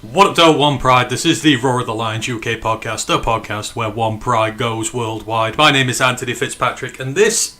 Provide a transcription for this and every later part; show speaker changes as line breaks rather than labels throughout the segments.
What up, though, One Pride? This is the Roar of the Lions UK podcast, the podcast where One Pride goes worldwide. My name is Antony Fitzpatrick, and this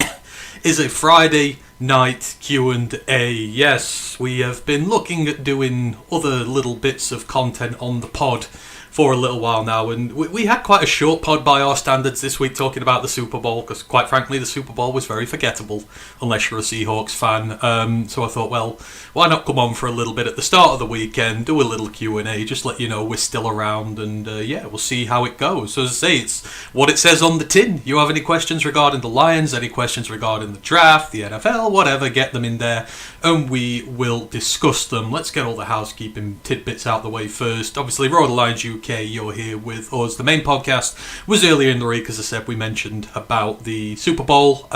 is a Friday night Q&A. Yes, we have been looking at doing other little bits of content on the pod for a little while now, and we had quite a short pod by our standards this week talking about the Super Bowl, because quite frankly the Super Bowl was very forgettable unless you're a Seahawks fan. So I thought, well, why not come on for a little bit at the start of the weekend, do a little Q&A, just let you know we're still around, and we'll see how it goes. So as I say, it's what it says on the tin. You have any questions regarding the Lions, any questions regarding the draft, the NFL, whatever, get them in there and we will discuss them. Let's get all the housekeeping tidbits out the way first. Obviously, Roar of the Lions UK, you're here with us. The main podcast was earlier in the week, as I said, we mentioned about the Super Bowl.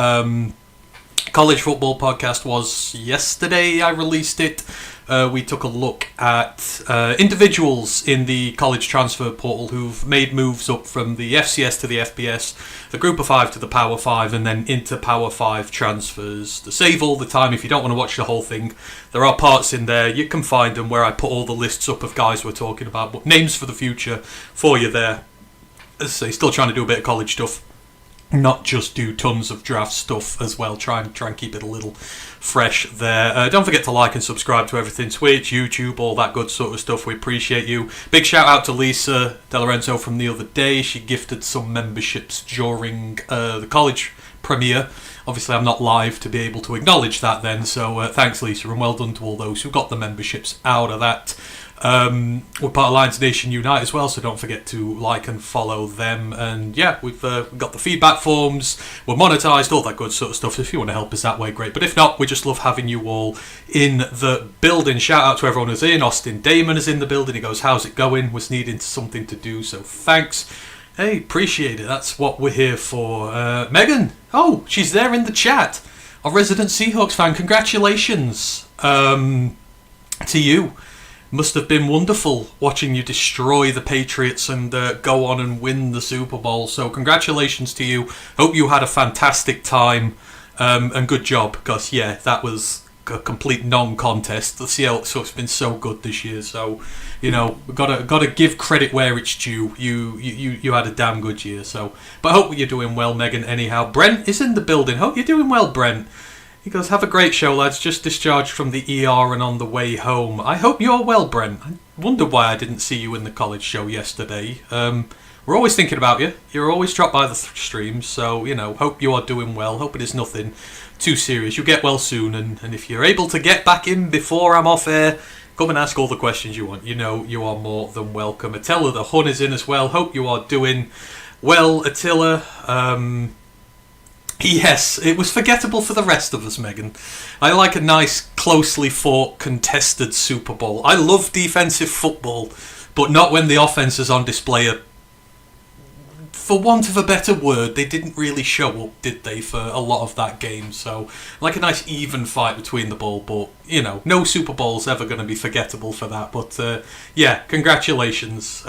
College football podcast was yesterday, I released it. We took a look at individuals in the college transfer portal who've made moves up from the FCS to the FBS, the Group of 5 to the Power 5, and then into Power 5 transfers. To save all the time, if you don't want to watch the whole thing, there are parts in there. You can find them where I put all the lists up of guys we're talking about, but names for the future for you there. As I say, still trying to do a bit of college stuff. Not just do tons of draft stuff as well. Try and keep it a little fresh there. Don't forget to like and subscribe to everything. Twitch, YouTube, all that good sort of stuff. We appreciate you. Big shout out to Lisa De Lorenzo from the other day. She gifted some memberships during the college premiere. Obviously, I'm not live to be able to acknowledge that then. So thanks, Lisa, and well done to all those who got the memberships out of that. We're part of Lions Nation Unite as well, so don't forget to like and follow them. And yeah, we've got the feedback forms, we're monetised, all that good sort of stuff. So if you want to help us that way, great. But if not, we just love having you all in the building. Shout out to everyone who's in. Austin Damon is in the building. He goes, how's it going? Was needing something to do, so thanks. Hey, appreciate it. That's what we're here for. Megan, she's there in the chat. Our resident Seahawks fan. Congratulations to you. Must have been wonderful watching you destroy the Patriots and go on and win the Super Bowl. So congratulations to you. Hope you had a fantastic time and good job, because yeah, that was a complete non-contest. The Seahawks been so good this year. So you know, we've got to give credit where it's due. You had a damn good year. So, but I hope you're doing well, Megan. Anyhow, Brent is in the building. Hope you're doing well, Brent. He goes, have a great show, lads. Just discharged from the ER and on the way home. I hope you're well, Brent. I wonder why I didn't see you in the college show yesterday. We're always thinking about you. You're always dropped by the streams, so, you know, hope you are doing well. Hope it is nothing too serious. You'll get well soon, and if you're able to get back in before I'm off air, come and ask all the questions you want. You know you are more than welcome. Attila the Hun is in as well. Hope you are doing well, Attila. Yes, it was forgettable for the rest of us, Megan. I like a nice, closely fought, contested Super Bowl. I love defensive football, but not when the offense is on display. For want of a better word, they didn't really show up, did they, for a lot of that game? So, like a nice even fight between the ball, but, you know, no Super Bowl's ever going to be forgettable for that. But, yeah, congratulations.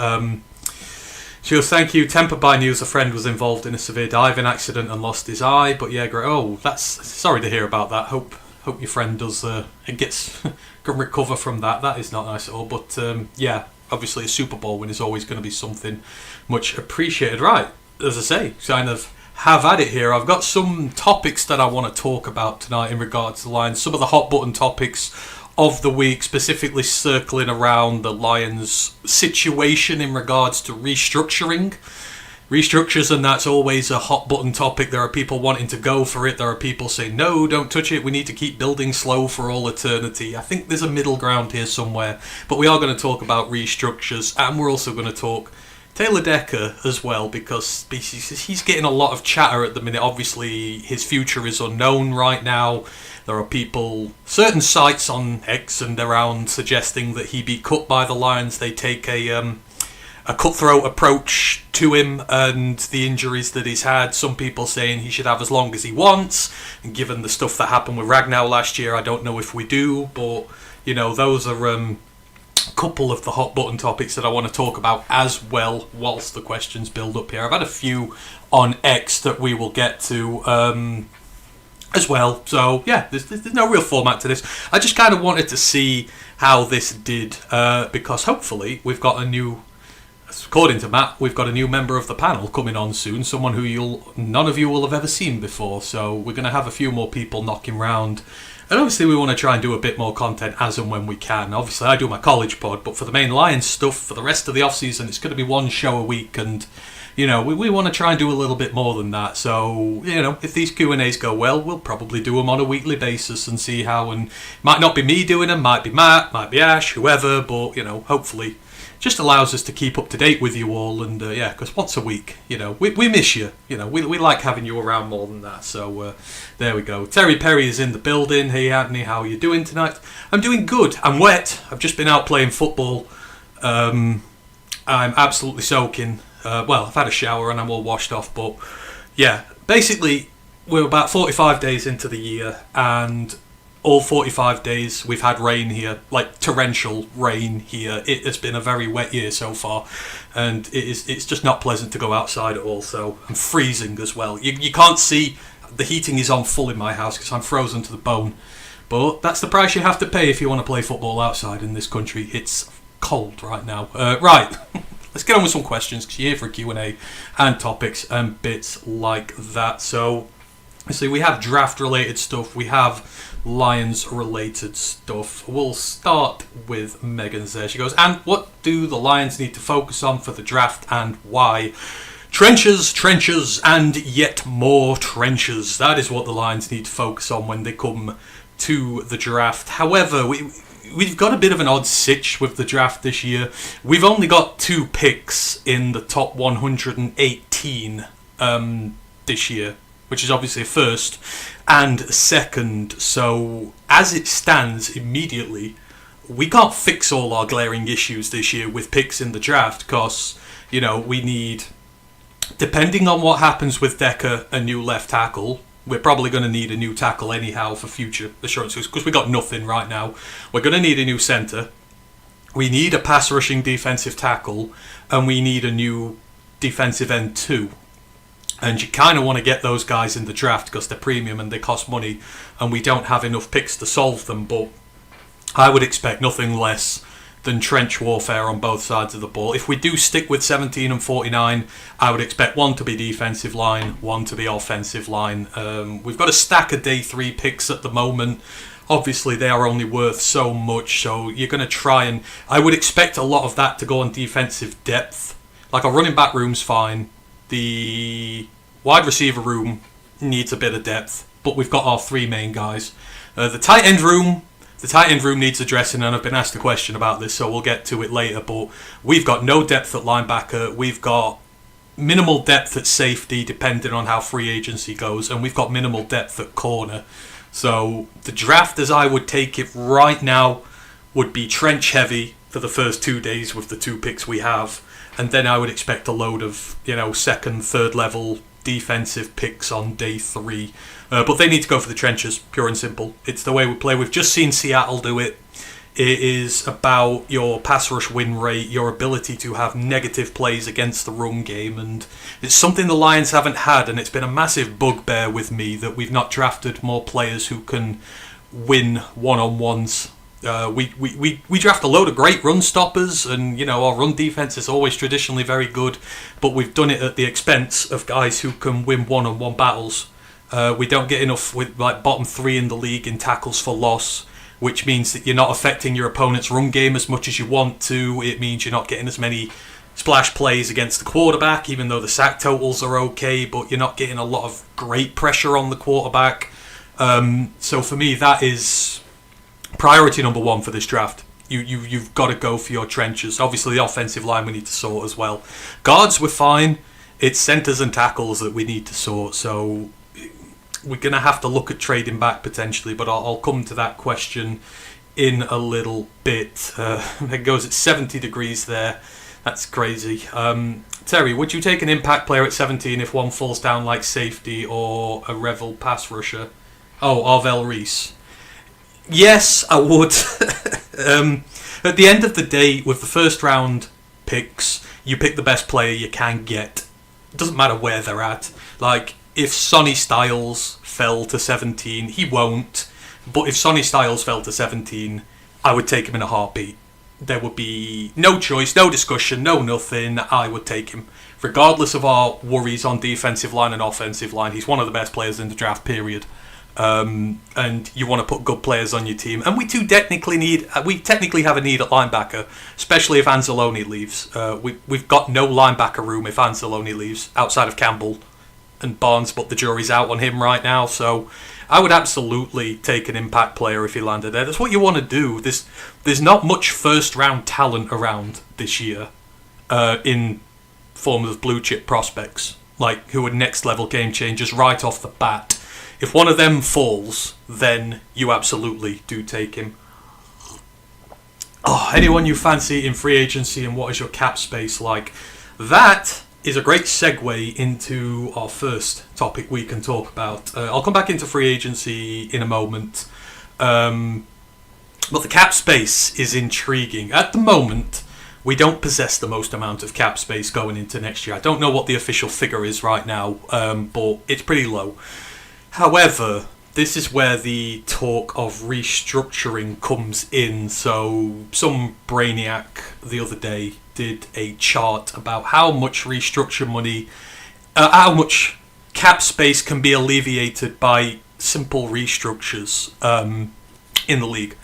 She goes, thank you. Tempered by news a friend was involved in a severe diving accident and lost his eye. But yeah, great. Oh, that's sorry to hear about that. Hope your friend does can recover from that. That is not nice at all. But yeah, obviously a Super Bowl win is always going to be something much appreciated. Right, as I say, kind of have at it here. I've got some topics that I want to talk about tonight in regards to the Lions. Some of the hot button topics of the week, specifically circling around the Lions situation in regards to restructuring. Restructures, and that's always a hot button topic. There are people wanting to go for it. There are people saying, no, don't touch it. We need to keep building slow for all eternity. I think there's a middle ground here somewhere. But we are going to talk about restructures, and we're also going to talk Taylor Decker as well, because he's getting a lot of chatter at the minute. Obviously, his future is unknown right now. There are people, certain sites on X and around, suggesting that he be cut by the Lions. They take a cutthroat approach to him and the injuries that he's had. Some people saying he should have as long as he wants. And given the stuff that happened with Ragnow last year, I don't know if we do. But, you know, those are a couple of the hot button topics that I want to talk about as well whilst the questions build up here. I've had a few on X that we will get to. as well. So yeah, there's no real format to this. I just kind of wanted to see how this did, because hopefully we've got a new, according to Matt, we've got a new member of the panel coming on soon, someone who none of you will have ever seen before. So we're going to have a few more people knocking round. And obviously we want to try and do a bit more content as and when we can. Obviously I do my college pod, but for the main Lions stuff, for the rest of the off-season, it's going to be one show a week, and we want to try and do a little bit more than that. So, if these Q&As go well, we'll probably do them on a weekly basis and see how, and might not be me doing them, might be Matt, might be Ash, whoever, but, hopefully just allows us to keep up to date with you all, and because once a week, we miss you, we like having you around more than that. So there we go. Terry Perry is in the building. Hey Antony, how are you doing tonight? I'm doing good. I'm wet. I've just been out playing football. I'm absolutely soaking. I've had a shower and I'm all washed off, but yeah, basically we're about 45 days into the year, and all 45 days we've had rain here, like torrential rain here. It has been a very wet year so far, and it's just not pleasant to go outside at all. So I'm freezing as well. You can't see, the heating is on full in my house because I'm frozen to the bone, but that's the price you have to pay if you want to play football outside in this country. It's cold right now. Right. Let's get on with some questions, because you're here for a Q&A and topics and bits like that. So, see, we have draft-related stuff. We have Lions-related stuff. We'll start with Megan's there. She goes, and what do the Lions need to focus on for the draft and why? Trenches, trenches, and yet more trenches. That is what the Lions need to focus on when they come to the draft. However, we've got a bit of an odd sitch with the draft this year. We've only got 2 picks in the top 118 this year, which is obviously a first and a second. So as it stands immediately, we can't fix all our glaring issues this year with picks in the draft, because, we need, depending on what happens with Decker, a new left tackle. We're probably going to need a new tackle anyhow for future assurances, because we've got nothing right now. We're going to need a new centre. We need a pass rushing defensive tackle, and we need a new defensive end too. And you kind of want to get those guys in the draft because they're premium and they cost money, and we don't have enough picks to solve them. But I would expect nothing less than trench warfare on both sides of the ball. If we do stick with 17 and 49, I would expect one to be defensive line, one to be offensive line. We've got a stack of day 3 picks at the moment. Obviously, they are only worth so much, so you're going to try, and I would expect a lot of that to go on defensive depth. Like, our running back room's fine. The wide receiver room needs a bit of depth, but we've got our 3 main guys. The tight end room needs addressing, and I've been asked a question about this, so we'll get to it later, but we've got no depth at linebacker. We've got minimal depth at safety, depending on how free agency goes, and we've got minimal depth at corner. So the draft, as I would take it right now, would be trench heavy for the first 2 days with the 2 picks we have, and then I would expect a load of, second, third level defensive picks on day 3. But they need to go for the trenches, pure and simple. It's the way we play. We've just seen Seattle do it. It is about your pass rush win rate, your ability to have negative plays against the run game, and it's something the Lions haven't had, and it's been a massive bugbear with me that we've not drafted more players who can win one-on-ones. We draft a load of great run stoppers, and our run defense is always traditionally very good, but we've done it at the expense of guys who can win one-on-one battles. We don't get enough with bottom 3 in the league in tackles for loss, which means that you're not affecting your opponent's run game as much as you want to. It means you're not getting as many splash plays against the quarterback, even though the sack totals are okay, but you're not getting a lot of great pressure on the quarterback. So for me, that is priority number 1 for this draft. You've got to go for your trenches. Obviously, the offensive line we need to sort as well. Guards, we're fine. It's centres and tackles that we need to sort. So we're going to have to look at trading back potentially, but I'll come to that question in a little bit. It goes at 70 degrees there. That's crazy. Terry, would you take an impact player at 17 if one falls down like safety or a Revel pass rusher? Oh, Arvell Reese. Yes, I would. At the end of the day, with the first round picks, you pick the best player you can get. It doesn't matter where they're at. Like, if Sonny Styles fell to 17. He won't. But if Sonny Styles fell to 17, I would take him in a heartbeat. There would be no choice, no discussion, no nothing. I would take him. Regardless of our worries on defensive line and offensive line, he's one of the best players in the draft, period. And you want to put good players on your team. And we technically have a need at linebacker, especially if Anzalone leaves. We've got no linebacker room if Anzalone leaves, outside of Campbell and Barnes, but the jury's out on him right now. So I would absolutely take an impact player if he landed there. That's what you want to do. There's not much first round talent around this year in form of blue chip prospects, like who are next level game changers right off the bat. If one of them falls, then you absolutely do take him. Anyone you fancy in free agency, and what is your cap space like? That is a great segue into our first topic we can talk about. I'll come back into free agency in a moment. But the cap space is intriguing. At the moment, we don't possess the most amount of cap space going into next year. I don't know what the official figure is right now, but it's pretty low. However, this is where the talk of restructuring comes in. So some brainiac the other day did a chart about how much restructure money, how much cap space can be alleviated by simple restructures in the league.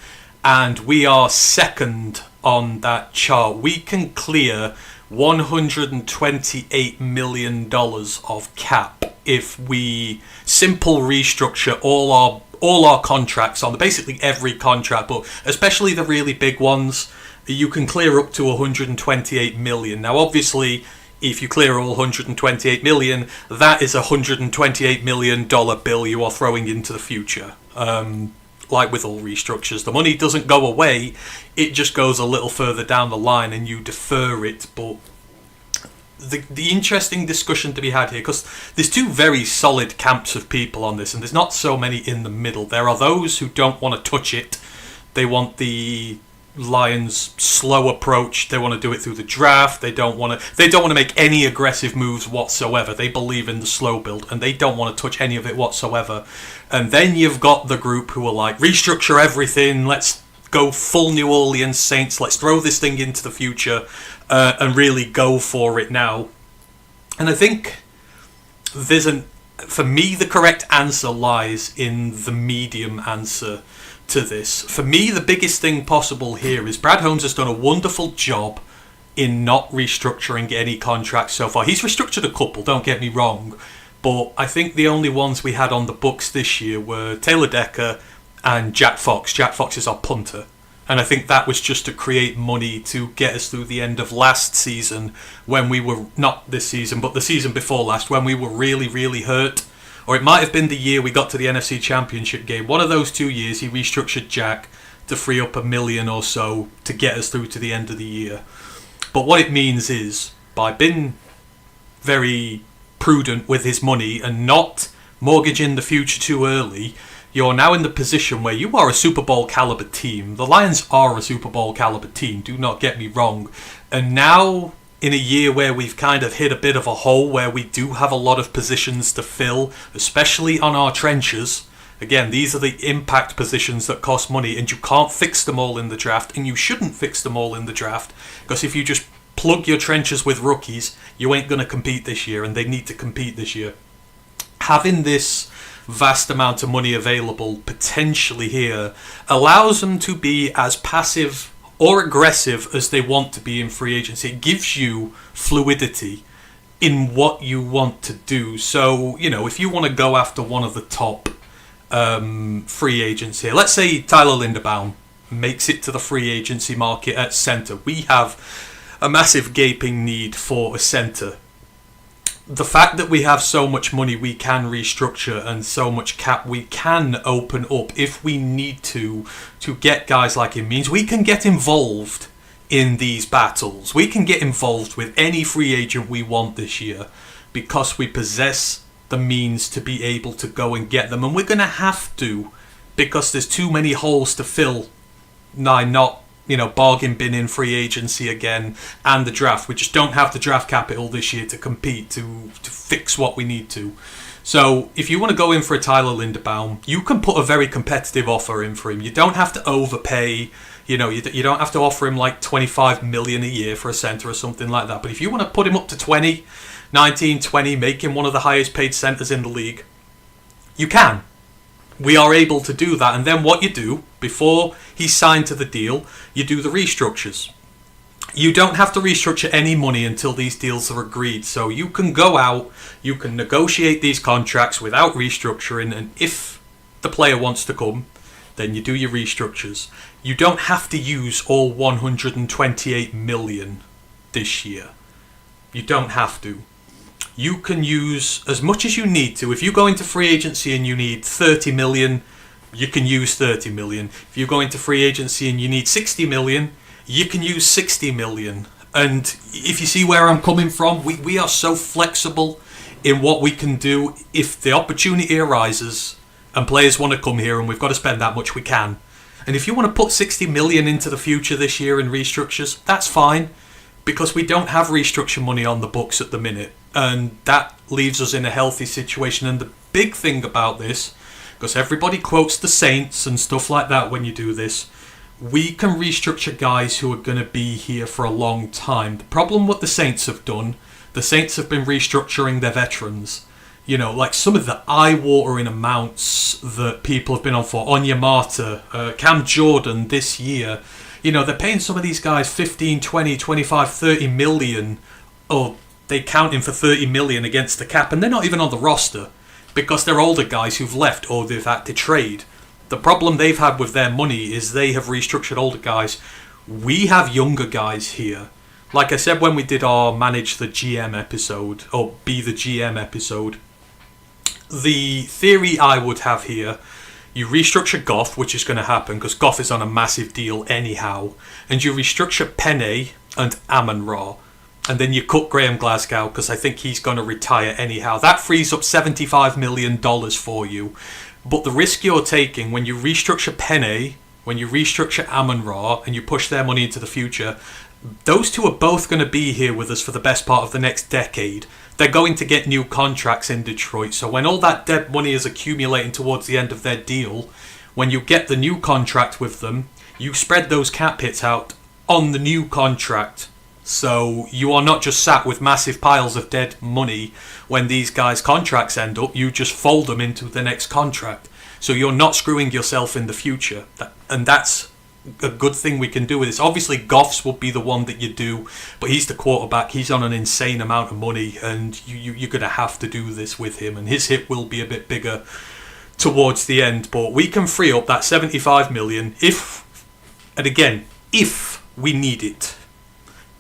And we are second on that chart. We can clear $128 million of cap if we simple restructure all our contracts on basically every contract, but especially the really big ones. You can clear up to 128 million. Now, obviously, if you clear all 128 million, that is a $128 million bill you are throwing into the future. Like with all restructures, the money doesn't go away, it just goes a little further down the line and you defer it. But the interesting discussion to be had here, because there's two very solid camps of people on this, and there's not so many in the middle. There are those who don't want to touch it. They want the Lions' slow approach. They want to do it through the draft. They don't want to make any aggressive moves whatsoever. They believe in the slow build, and they don't want to touch any of it whatsoever. And then you've got the group who are like, restructure everything. Let's go full New Orleans Saints. Let's throw this thing into the future and really go for it now. And I think for me, the correct answer lies in the medium answer to this. For me, the biggest thing possible here is Brad Holmes has done a wonderful job in not restructuring any contracts so far. He's restructured a couple, don't get me wrong, but I think the only ones we had on the books this year were Taylor Decker and Jack Fox. Jack Fox is our punter, and I think that was just to create money to get us through the end of last season, when we were, not this season, but the season before last, when we were really, really hurt. Or it might have been the year we got to the NFC Championship game. One of those 2 years, he restructured Jack to free up $1 million or so to get us through to the end of the year. But what it means is, by being very prudent with his money and not mortgaging the future too early, you're now in the position where you are a Super Bowl caliber team. The Lions are a Super Bowl caliber team, do not get me wrong. And now, in a year where we've kind of hit a bit of a hole, where we do have a lot of positions to fill, especially on our trenches. Again, these are the impact positions that cost money, and you can't fix them all in the draft, and you shouldn't fix them all in the draft, because if you just plug your trenches with rookies, you ain't going to compete this year, and they need to compete this year. Having this vast amount of money available potentially here allows them to be as passive or aggressive as they want to be in free agency. It gives you fluidity in what you want to do. So, if you want to go after one of the top free agents here, let's say Tyler Linderbaum makes it to the free agency market at centre. We have a massive gaping need for a centre. The fact that we have so much money we can restructure and so much cap we can open up if we need to get guys like him means we can get involved in these battles. We can get involved with any free agent we want this year because we possess the means to be able to go and get them. And we're going to have to, because there's too many holes to fill. Not bargain bin in free agency again and the draft. We just don't have the draft capital this year to compete, to fix what we need to. So if you want to go in for a Tyler Linderbaum, you can put a very competitive offer in for him. You don't have to overpay. You don't have to offer him like 25 million a year for a centre or something like that. But if you want to put him up to 20, 19, 20, make him one of the highest paid centres in the league, you can. We are able to do that. And then what you do, before he's signed to the deal, you do the restructures. You don't have to restructure any money until these deals are agreed. So you can go out, you can negotiate these contracts without restructuring, and if the player wants to come, then you do your restructures. You don't have to use all 128 million this year. You don't have to. You can use as much as you need to. If you go into free agency and you need 30 million, you can use 30 million. If you go into free agency and you need 60 million, you can use 60 million. And if you see where I'm coming from, we are so flexible in what we can do. If the opportunity arises and players want to come here and we've got to spend that much, we can. And if you want to put 60 million into the future this year in restructures, that's fine, because we don't have restructure money on the books at the minute, and that leaves us in a healthy situation. And the big thing about this, because everybody quotes the Saints and stuff like that when you do this, we can restructure guys who are going to be here for a long time. The problem what the Saints have done, the Saints have been restructuring their veterans. Like some of the eye-watering amounts that people have been on for. Onyemata, Cam Jordan this year. They're paying some of these guys 15, 20, 25, 30 million. Or they count him for 30 million against the cap. And they're not even on the roster, because they're older guys who've left or they've had to trade. The problem they've had with their money is they have restructured older guys. We have younger guys here. Like I said when we did our Manage the GM episode, or Be the GM episode, the theory I would have here, you restructure Goff, which is going to happen because Goff is on a massive deal anyhow, and you restructure Penny and Amon-Ra, and then you cut Graham Glasgow because I think he's going to retire anyhow. That frees up $75 million for you. But the risk you're taking when you restructure Penny, when you restructure Amon-Ra, and you push their money into the future, those two are both going to be here with us for the best part of the next decade. They're going to get new contracts in Detroit. So when all that dead money is accumulating towards the end of their deal, when you get the new contract with them, you spread those cap hits out on the new contract. So you are not just sat with massive piles of dead money when these guys' contracts end up. You just fold them into the next contract. So you're not screwing yourself in the future. And that's a good thing we can do with this. Obviously, Goff's will be the one that you do, but he's the quarterback. He's on an insane amount of money, and you're going to have to do this with him. And his hit will be a bit bigger towards the end. But we can free up that 75 million if we need it.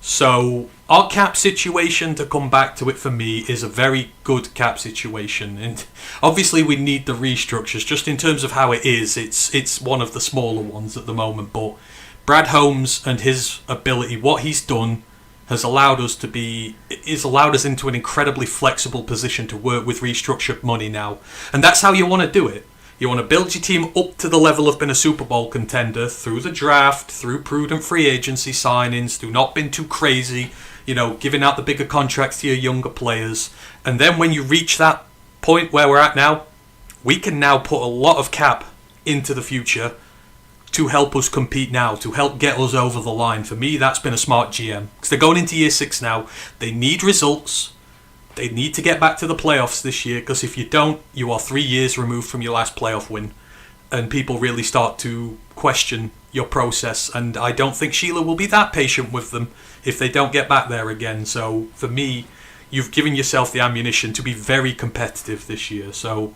So our cap situation, to come back to it for me, is a very good cap situation. And obviously we need the restructures. Just in terms of how it is, it's one of the smaller ones at the moment. But Brad Holmes and his ability, what he's done, has allowed us into an incredibly flexible position to work with restructured money now. And that's how you want to do it. You want to build your team up to the level of being a Super Bowl contender through the draft, through prudent free agency signings, through not being too crazy, giving out the bigger contracts to your younger players. And then when you reach that point where we're at now, we can now put a lot of cap into the future to help us compete now, to help get us over the line. For me, that's been a smart GM. Because they're going into year 6 now. They need results. They need to get back to the playoffs this year, because if you don't, you are 3 years removed from your last playoff win. And people really start to question your process. And I don't think Sheila will be that patient with them if they don't get back there again. So for me, you've given yourself the ammunition to be very competitive this year. So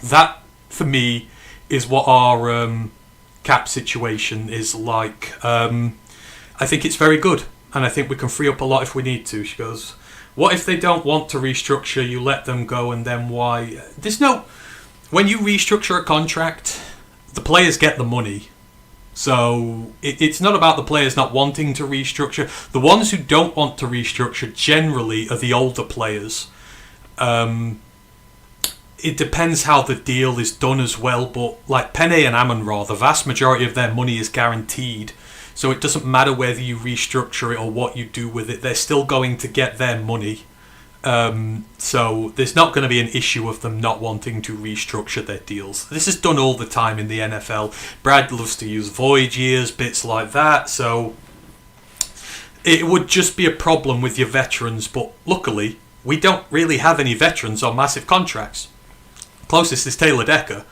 that, for me, is what our cap situation is like. I think it's very good. And I think we can free up a lot if we need to. She goes, what if they don't want to restructure? You let them go, and then why? When you restructure a contract, the players get the money. So it's not about the players not wanting to restructure. The ones who don't want to restructure generally are the older players. It depends how the deal is done as well, but like Penny and Amon-Ra, the vast majority of their money is guaranteed. So it doesn't matter whether you restructure it or what you do with it. They're still going to get their money. So there's not going to be an issue of them not wanting to restructure their deals. This is done all the time in the NFL. Brad loves to use void years, bits like that. So it would just be a problem with your veterans. But luckily, we don't really have any veterans on massive contracts. Closest is Taylor Decker.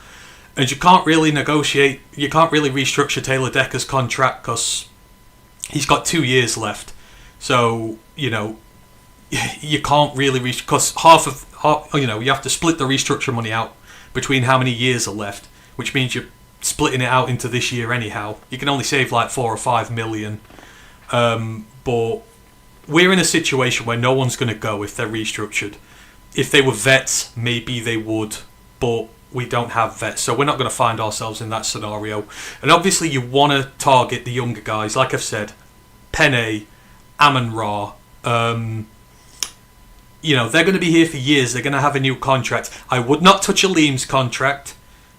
And you can't really restructure Taylor Decker's contract because he's got 2 years left. So, you can't really because you have to split the restructure money out between how many years are left, which means you're splitting it out into this year anyhow. You can only save like 4 or 5 million, but we're in a situation where no one's going to go if they're restructured. If they were vets, maybe they would, but we don't have vets, so we're not going to find ourselves in that scenario. And obviously you want to target the younger guys, like I've said, Penne, Amon-Ra. They're going to be here for years. They're going to have a new contract. I would not touch a Liam's contract.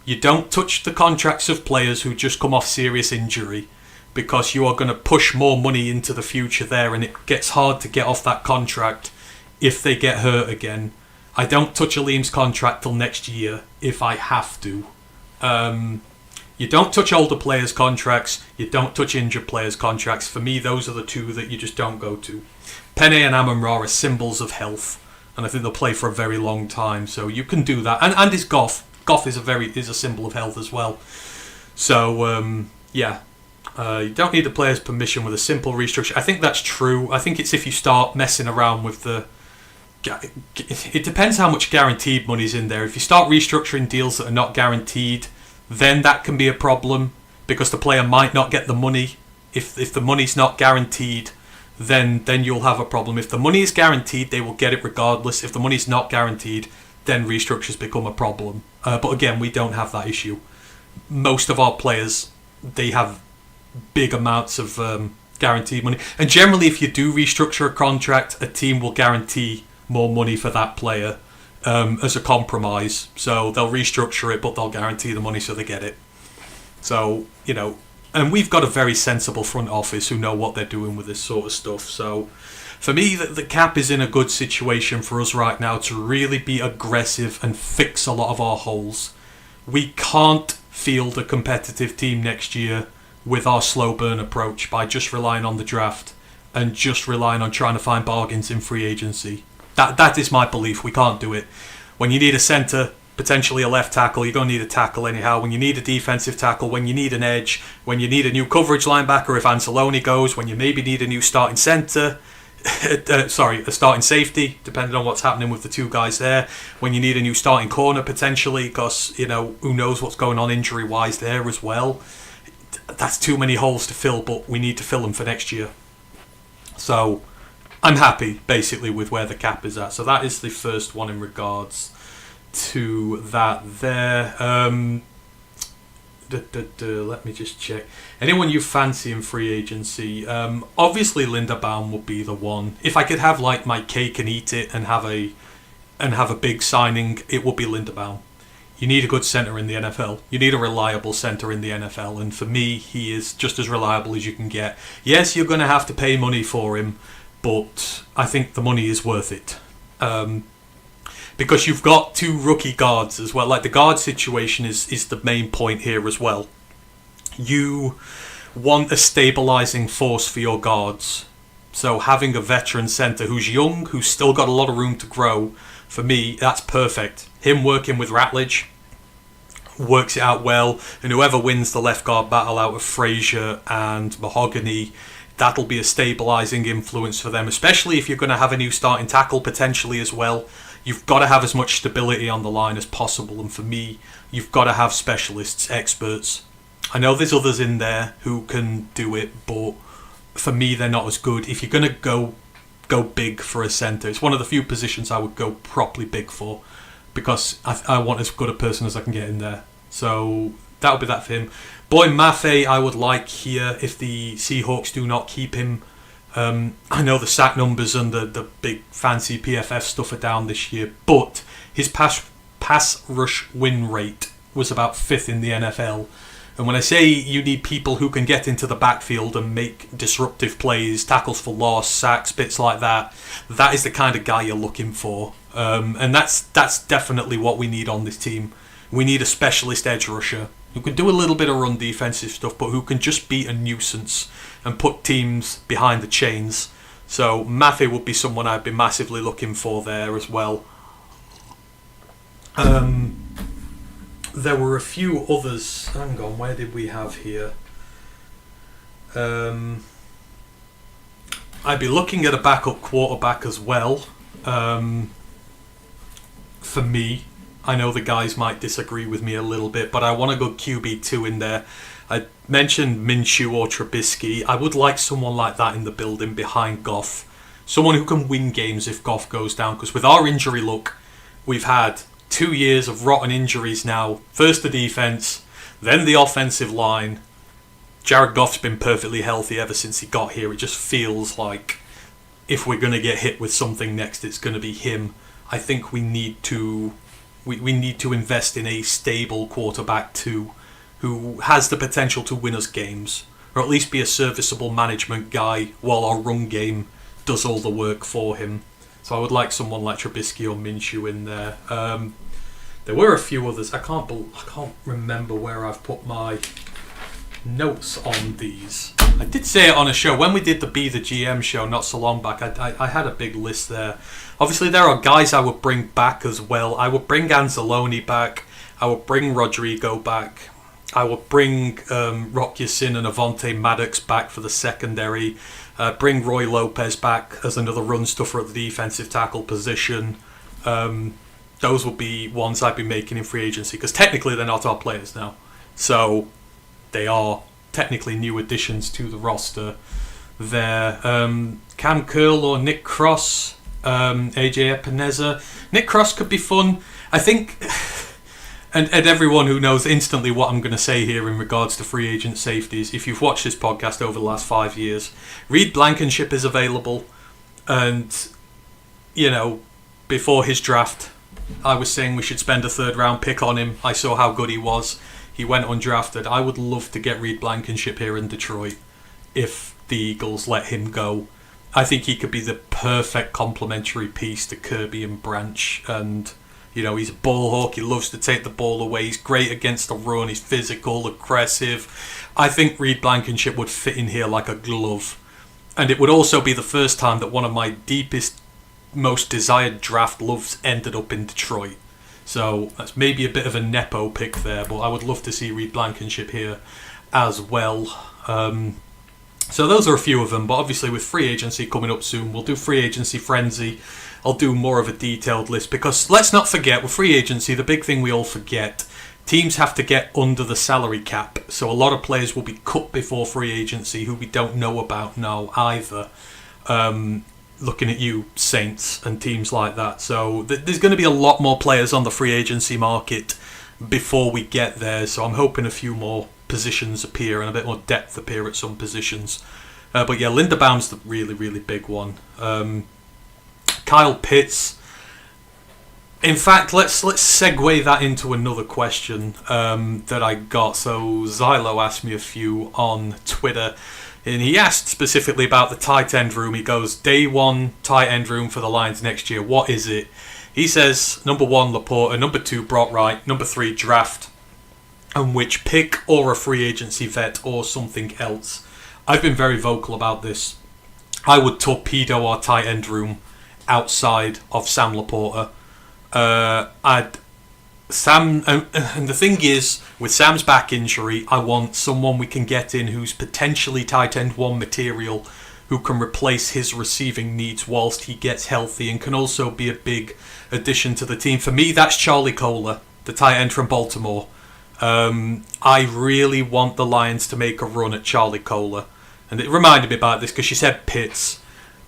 You don't touch the contracts of players who just come off serious injury, because you are going to push more money into the future there, and it gets hard to get off that contract if they get hurt again. I don't touch a Liam's contract till next year if I have to. You don't touch older players' contracts. You don't touch injured players' contracts. For me, those are the two that you just don't go to. Penne and Amon-Ra are symbols of health, and I think they'll play for a very long time. So you can do that. And is Goff. Goff is a symbol of health as well. So you don't need the player's permission with a simple restructure. I think that's true. I think it's if you start messing around with the. It depends how much guaranteed money's in there. If you start restructuring deals that are not guaranteed, then that can be a problem, because the player might not get the money. If the money's not guaranteed, then you'll have a problem. If the money is guaranteed, they will get it regardless. If the money's not guaranteed, then restructures become a problem. But again, we don't have that issue. Most of our players, they have big amounts of guaranteed money. And generally, if you do restructure a contract, a team will guarantee more money for that player as a compromise. So they'll restructure it, but they'll guarantee the money so they get it. So, and we've got a very sensible front office who know what they're doing with this sort of stuff. So for me, the cap is in a good situation for us right now to really be aggressive and fix a lot of our holes. We can't field a competitive team next year with our slow burn approach by just relying on the draft and just relying on trying to find bargains in free agency. That is my belief. We can't do it. When you need a centre, potentially a left tackle, you're going to need a tackle anyhow. When you need a defensive tackle, when you need an edge, when you need a new coverage linebacker if Anceloni goes, when you maybe need a new starting centre, a starting safety, depending on what's happening with the two guys there. When you need a new starting corner potentially, because, who knows what's going on injury-wise there as well. That's too many holes to fill, but we need to fill them for next year. So I'm happy, basically, with where the cap is at. So that is the first one in regards to that there. Let me just check. Anyone you fancy in free agency? Obviously, Linderbaum would be the one. If I could have like my cake and eat it and have a big signing, it would be Linderbaum. You need a good centre in the NFL. You need a reliable centre in the NFL. And for me, he is just as reliable as you can get. Yes, you're going to have to pay money for him, but I think the money is worth it. Because you've got two rookie guards as well. Like, the guard situation is the main point here as well. You want a stabilising force for your guards. So having a veteran centre who's young, who's still got a lot of room to grow, for me, that's perfect. Him working with Ratledge works it out well, and whoever wins the left guard battle out of Frazier and Mahogany, that'll be a stabilising influence for them, especially if you're going to have a new starting tackle potentially as well. You've got to have as much stability on the line as possible, and for me, you've got to have specialists, experts. I know there's others in there who can do it, but for me, they're not as good. If you're going to go big for a centre, it's one of the few positions I would go properly big for, because I want as good a person as I can get in there. So that would be that for him. Boy Maffei, I would like here if the Seahawks do not keep him. I know the sack numbers and the big fancy PFF stuff are down this year, but his pass rush win rate was about 5th in the NFL. And when I say you need people who can get into the backfield and make disruptive plays, tackles for loss, sacks, bits like that, that is the kind of guy you're looking for. And that's definitely what we need on this team. We need a specialist edge rusher who can do a little bit of run defensive stuff, but who can just be a nuisance and put teams behind the chains. So Maffey would be someone I'd be massively looking for there as well. There were a few others. Hang on, where did we have here? I'd be looking at a backup quarterback as well. For me, I know the guys might disagree with me a little bit, but I want a good QB2 in there. I mentioned Minshew or Trubisky. I would like someone like that in the building behind Goff. Someone who can win games if Goff goes down. Because with our injury luck, we've had 2 years of rotten injuries now. First the defense, then the offensive line. Jared Goff's been perfectly healthy ever since he got here. It just feels like if we're going to get hit with something next, it's going to be him. I think we need to invest in a stable quarterback too, who has the potential to win us games, or at least be a serviceable management guy while our run game does all the work for him. So I would like someone like Trubisky or Minshew in there. There were a few others. I can't remember where I've put my notes on these. I did say it on a show when we did the Be the GM show not so long back. I had a big list there. Obviously, there are guys I would bring back as well. I would bring Anzalone back. I would bring Rodrigo back. I would bring Rock Ya-Sin and Avonte Maddox back for the secondary. Bring Roy Lopez back as another run stuffer at the defensive tackle position. Those would be ones I'd be making in free agency, because technically they're not our players now. So they are technically new additions to the roster there. Cam Curl or Nick Cross, AJ Epineza. Nick Cross could be fun. I think, and everyone who knows instantly what I'm going to say here in regards to free agent safeties, if you've watched this podcast over the last 5 years, Reed Blankenship is available. And, you know, before his draft, I was saying we should spend a 3rd round pick on him. I saw how good he was. He went undrafted. I would love to get Reed Blankenship here in Detroit if the Eagles let him go. I think he could be the perfect complementary piece to Kirby and Branch. And, you know, he's a ball hawk. He loves to take the ball away. He's great against the run. He's physical, aggressive. I think Reed Blankenship would fit in here like a glove. And it would also be the first time that one of my deepest, most desired draft loves ended up in Detroit. So that's maybe a bit of a nepo pick there, but I would love to see Reed Blankenship here as well. So those are a few of them, but obviously with free agency coming up soon, we'll do free agency frenzy. I'll do more of a detailed list, because let's not forget, with free agency, the big thing we all forget, teams have to get under the salary cap. So a lot of players will be cut before free agency who we don't know about now either. Looking at you, Saints, and teams like that. So there's going to be a lot more players on the free agency market before we get there. So I'm hoping a few more positions appear and a bit more depth appear at some positions. But yeah, Linderbaum's the really, really big one. Kyle Pitts. In fact, let's segue that into another question that I got. So Zylo asked me a few on Twitter. And he asked specifically about the tight end room. He goes, day one tight end room for the Lions next year. What is it? He says, number 1, Laporta. Number 2, Brock Wright. Number 3, draft. And which pick or a free agency vet or something else. I've been very vocal about this. I would torpedo our tight end room outside of Sam Laporta. Sam, and the thing is, with Sam's back injury, I want someone we can get in who's potentially tight end 1 material, who can replace his receiving needs whilst he gets healthy and can also be a big addition to the team. For me, that's Charlie Kohler, the tight end from Baltimore. I really want the Lions to make a run at Charlie Kohler. And it reminded me about this because she said Pitts,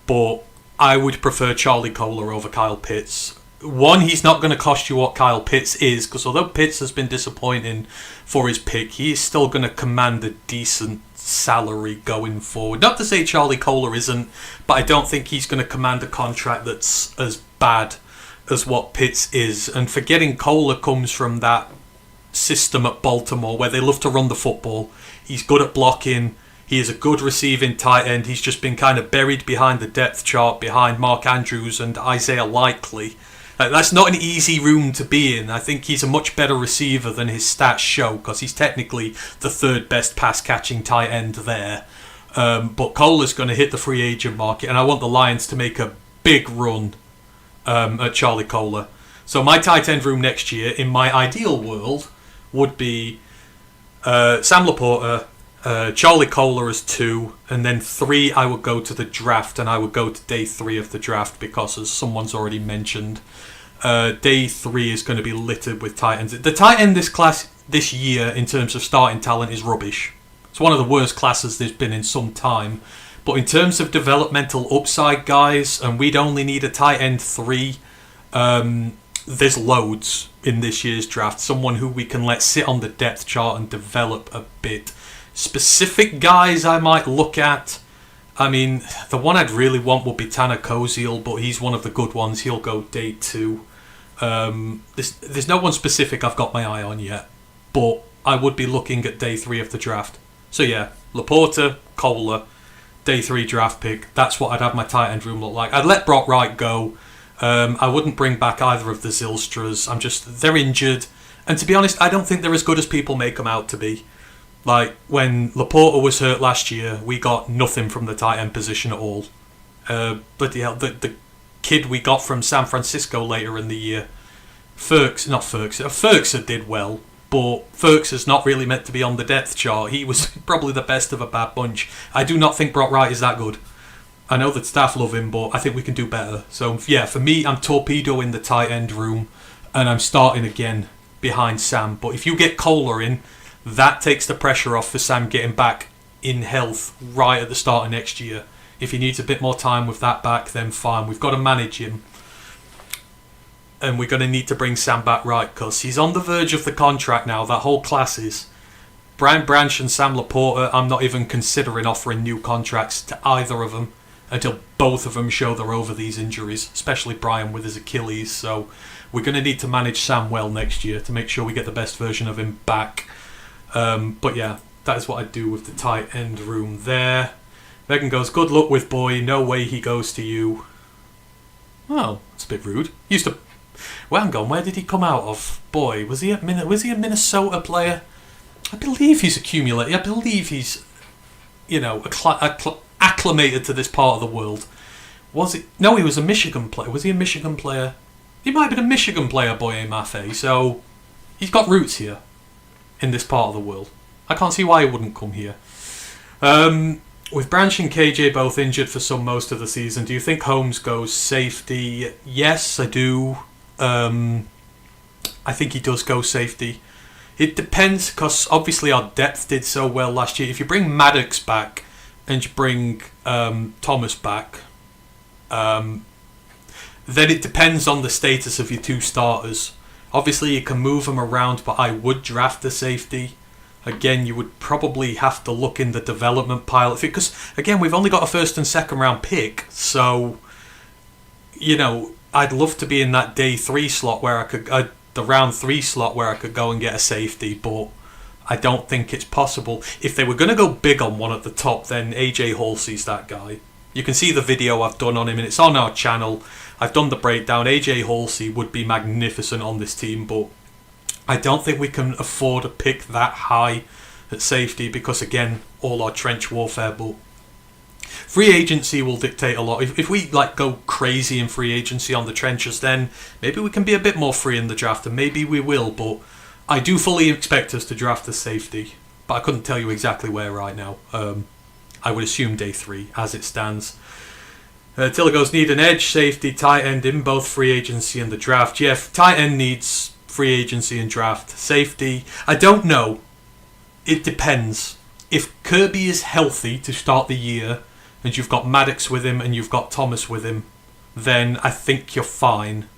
but I would prefer Charlie Kohler over Kyle Pitts. One, he's not going to cost you what Kyle Pitts is, because although Pitts has been disappointing for his pick, he is still going to command a decent salary going forward. Not to say Charlie Kohler isn't, but I don't think he's going to command a contract that's as bad as what Pitts is. And forgetting Kohler comes from that system at Baltimore where they love to run the football. He's good at blocking. He is a good receiving tight end. He's just been kind of buried behind the depth chart behind Mark Andrews and Isaiah Likely. That's not an easy room to be in. I think he's a much better receiver than his stats show because he's technically the third best pass-catching tight end there. But Kohler's going to hit the free agent market, and I want the Lions to make a big run at Charlie Kohler. So my tight end room next year, in my ideal world, would be Sam Laporta, Charlie Kohler as 2, and then 3 I would go to the draft, and I would go to day 3 of the draft because, as someone's already mentioned, day 3 is going to be littered with tight ends. The tight end this year in terms of starting talent is rubbish. It's one of the worst classes there's been in some time. But in terms of developmental upside, guys, and we'd only need a tight end 3, there's loads in this year's draft. Someone who we can let sit on the depth chart and develop a bit. Specific guys I might look at, I mean, the one I'd really want would be Tanner Koziel, but he's one of the good ones. He'll go day 2. There's no one specific I've got my eye on yet, but I would be looking at day 3 of the draft. So yeah, Laporta, Kohler, day 3 draft pick. That's what I'd have my tight end room look like. I'd let Brock Wright go. I wouldn't bring back either of the Zylstras. They're injured. And to be honest, I don't think they're as good as people make them out to be. Like, when Laporta was hurt last year, we got nothing from the tight end position at all. Bloody hell, the kid we got from San Francisco later in the year, Ferkser did well, but Ferkser's not really meant to be on the depth chart. He was probably the best of a bad bunch. I do not think Brock Wright is that good. I know that staff love him, but I think we can do better. So, yeah, for me, I'm torpedoing the tight end room, and I'm starting again behind Sam. But if you get Kohler in, that takes the pressure off for Sam getting back in health right at the start of next year. If he needs a bit more time with that back, then fine. We've got to manage him. And we're going to need to bring Sam back right, because he's on the verge of the contract now. That whole class is. Brian Branch and Sam Laporta, I'm not even considering offering new contracts to either of them until both of them show they're over these injuries, especially Brian with his Achilles. So we're going to need to manage Sam well next year to make sure we get the best version of him back. But yeah, that is what I do with the tight end room there. Megan goes, good luck with boy, no way he goes to you. Oh, that's a bit rude. Well, hang on, where did he come out of? Boy, was he a Minnesota player? I believe he's accumulated. I believe he's, acclimated to this part of the world. Was it? No, he was a Michigan player. Was he a Michigan player? He might have been a Michigan player, Boye Mafe. So he's got roots here in this part of the world. I can't see why he wouldn't come here. With Branch and KJ both injured for most of the season, do you think Holmes goes safety? Yes, I do. I think he does go safety. It depends, because obviously our depth did so well last year. If you bring Maddox back and you bring Thomas back, then it depends on the status of your 2 starters. Obviously you can move them around, but I would draft the safety. Again, you would probably have to look in the development pile, because again, we've only got a first and second round pick, so I'd love to be in that day 3 slot where I could, the round 3 slot where I could go and get a safety, but I don't think it's possible. If they were going to go big on one at the top, then AJ Halsey's that guy. You can see the video I've done on him, and it's on our channel. I've done the breakdown. AJ Halsey would be magnificent on this team, but I don't think we can afford a pick that high at safety because, again, all our trench warfare. But free agency will dictate a lot. If we go crazy in free agency on the trenches, then maybe we can be a bit more free in the draft, and maybe we will. But I do fully expect us to draft a safety, but I couldn't tell you exactly where right now. I would assume day 3 as it stands. Tiller goes, need an edge, safety, tight end in both free agency and the draft. Yeah, tight end needs free agency and draft. Safety, I don't know. It depends. If Kirby is healthy to start the year, and you've got Maddox with him and you've got Thomas with him, then I think you're fine.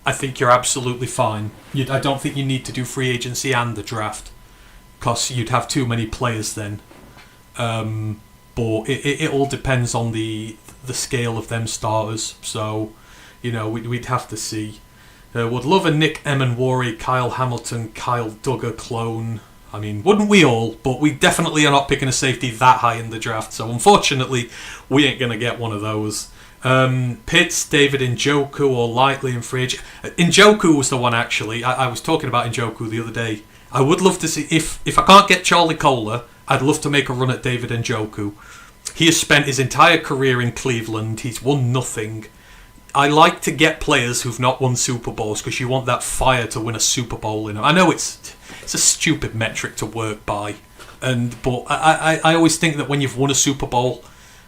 I think you're absolutely fine. I don't think you need to do free agency and the draft, because you'd have too many players then. But it all depends on the scale of them starters. So, we'd have to see. Would love a Nick Emenwari, Kyle Hamilton, Kyle Duggar clone. I mean, wouldn't we all? But we definitely are not picking a safety that high in the draft. So unfortunately, we ain't going to get one of those. Pitts, David Njoku, or Likely in free agent. Njoku was the one, actually. I was talking about Njoku the other day. I would love to see, if I can't get Charlie Kohler, I'd love to make a run at David Njoku. He has spent his entire career in Cleveland. He's won nothing. I like to get players who've not won Super Bowls because you want that fire to win a Super Bowl in them. I know it's a stupid metric to work by, but I always think that when you've won a Super Bowl,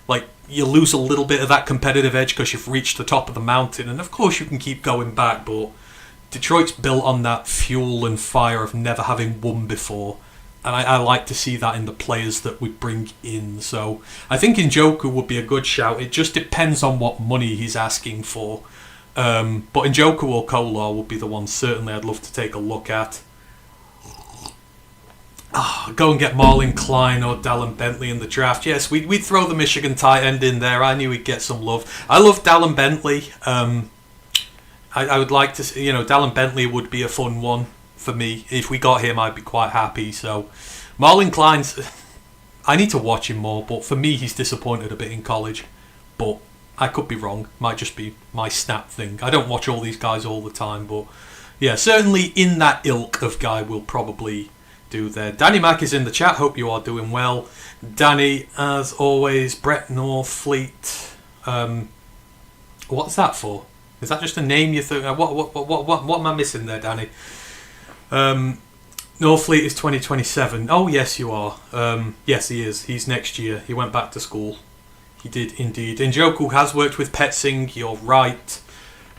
like, you lose a little bit of that competitive edge because you've reached the top of the mountain, and of course you can keep going back, but Detroit's built on that fuel and fire of never having won before, and I like to see that in the players that we bring in. So I think Njoku would be a good shout. It just depends on what money he's asking for, but Njoku or Kolar would be the ones certainly I'd love to take a look at. Go and get Marlon Klein or Dallin Bentley in the draft. Yes, we'd throw the Michigan tight end in there. I knew he'd get some love. I love Dallin Bentley. I would like to see, Dallin Bentley would be a fun one for me. If we got him, I'd be quite happy. So Marlon Klein's, I need to watch him more, but for me, he's disappointed a bit in college. But I could be wrong. Might just be my snap thing. I don't watch all these guys all the time, but yeah, certainly in that ilk of guy we'll probably do there. Danny Mack is in the chat. Hope you are doing well. Danny, as always. Brett Northfleet. What's that for? Is that just a name you think? What am I missing there, Danny? Northfleet is 2027. Oh, yes, you are. Yes, he is. He's next year. He went back to school. He did indeed. Njoku has worked with Petsing. You're right.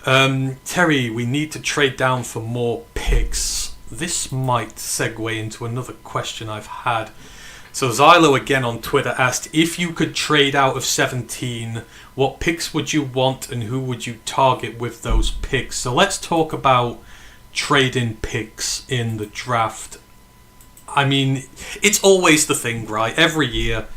Terry, we need to trade down for more picks. This might segue into another question I've had. So Zylo again on Twitter asked, if you could trade out of 17, what picks would you want and who would you target with those picks? So let's talk about trading picks in the draft. I mean, it's always the thing, right? Every year,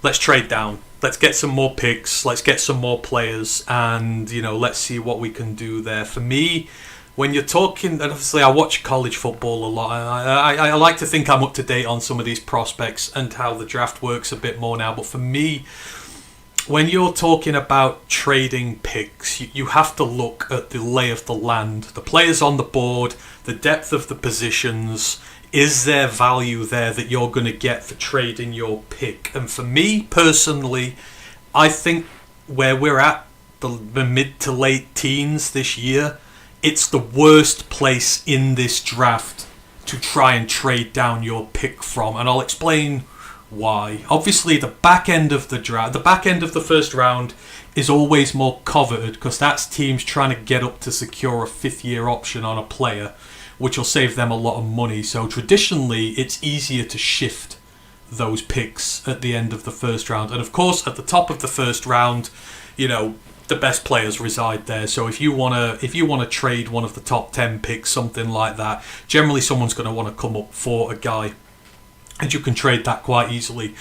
let's trade down. Let's get some more picks. Let's get some more players. And, let's see what we can do there. For me, when you're talking, and obviously I watch college football a lot, I like to think I'm up to date on some of these prospects and how the draft works a bit more now. But for me, when you're talking about trading picks, you have to look at the lay of the land, the players on the board, the depth of the positions. Is there value there that you're going to get for trading your pick? And for me personally, I think where we're at, the mid to late teens this year, it's the worst place in this draft to try and trade down your pick from. And I'll explain why. Obviously, the back end of the draft, the back end of the first round is always more coveted because that's teams trying to get up to secure a fifth-year option on a player, which will save them a lot of money. So traditionally, it's easier to shift those picks at the end of the first round. And of course, at the top of the first round, the best players reside there. So if you wanna trade one of the top 10 picks, something like that, generally someone's going to want to come up for a guy, and you can trade that quite easily.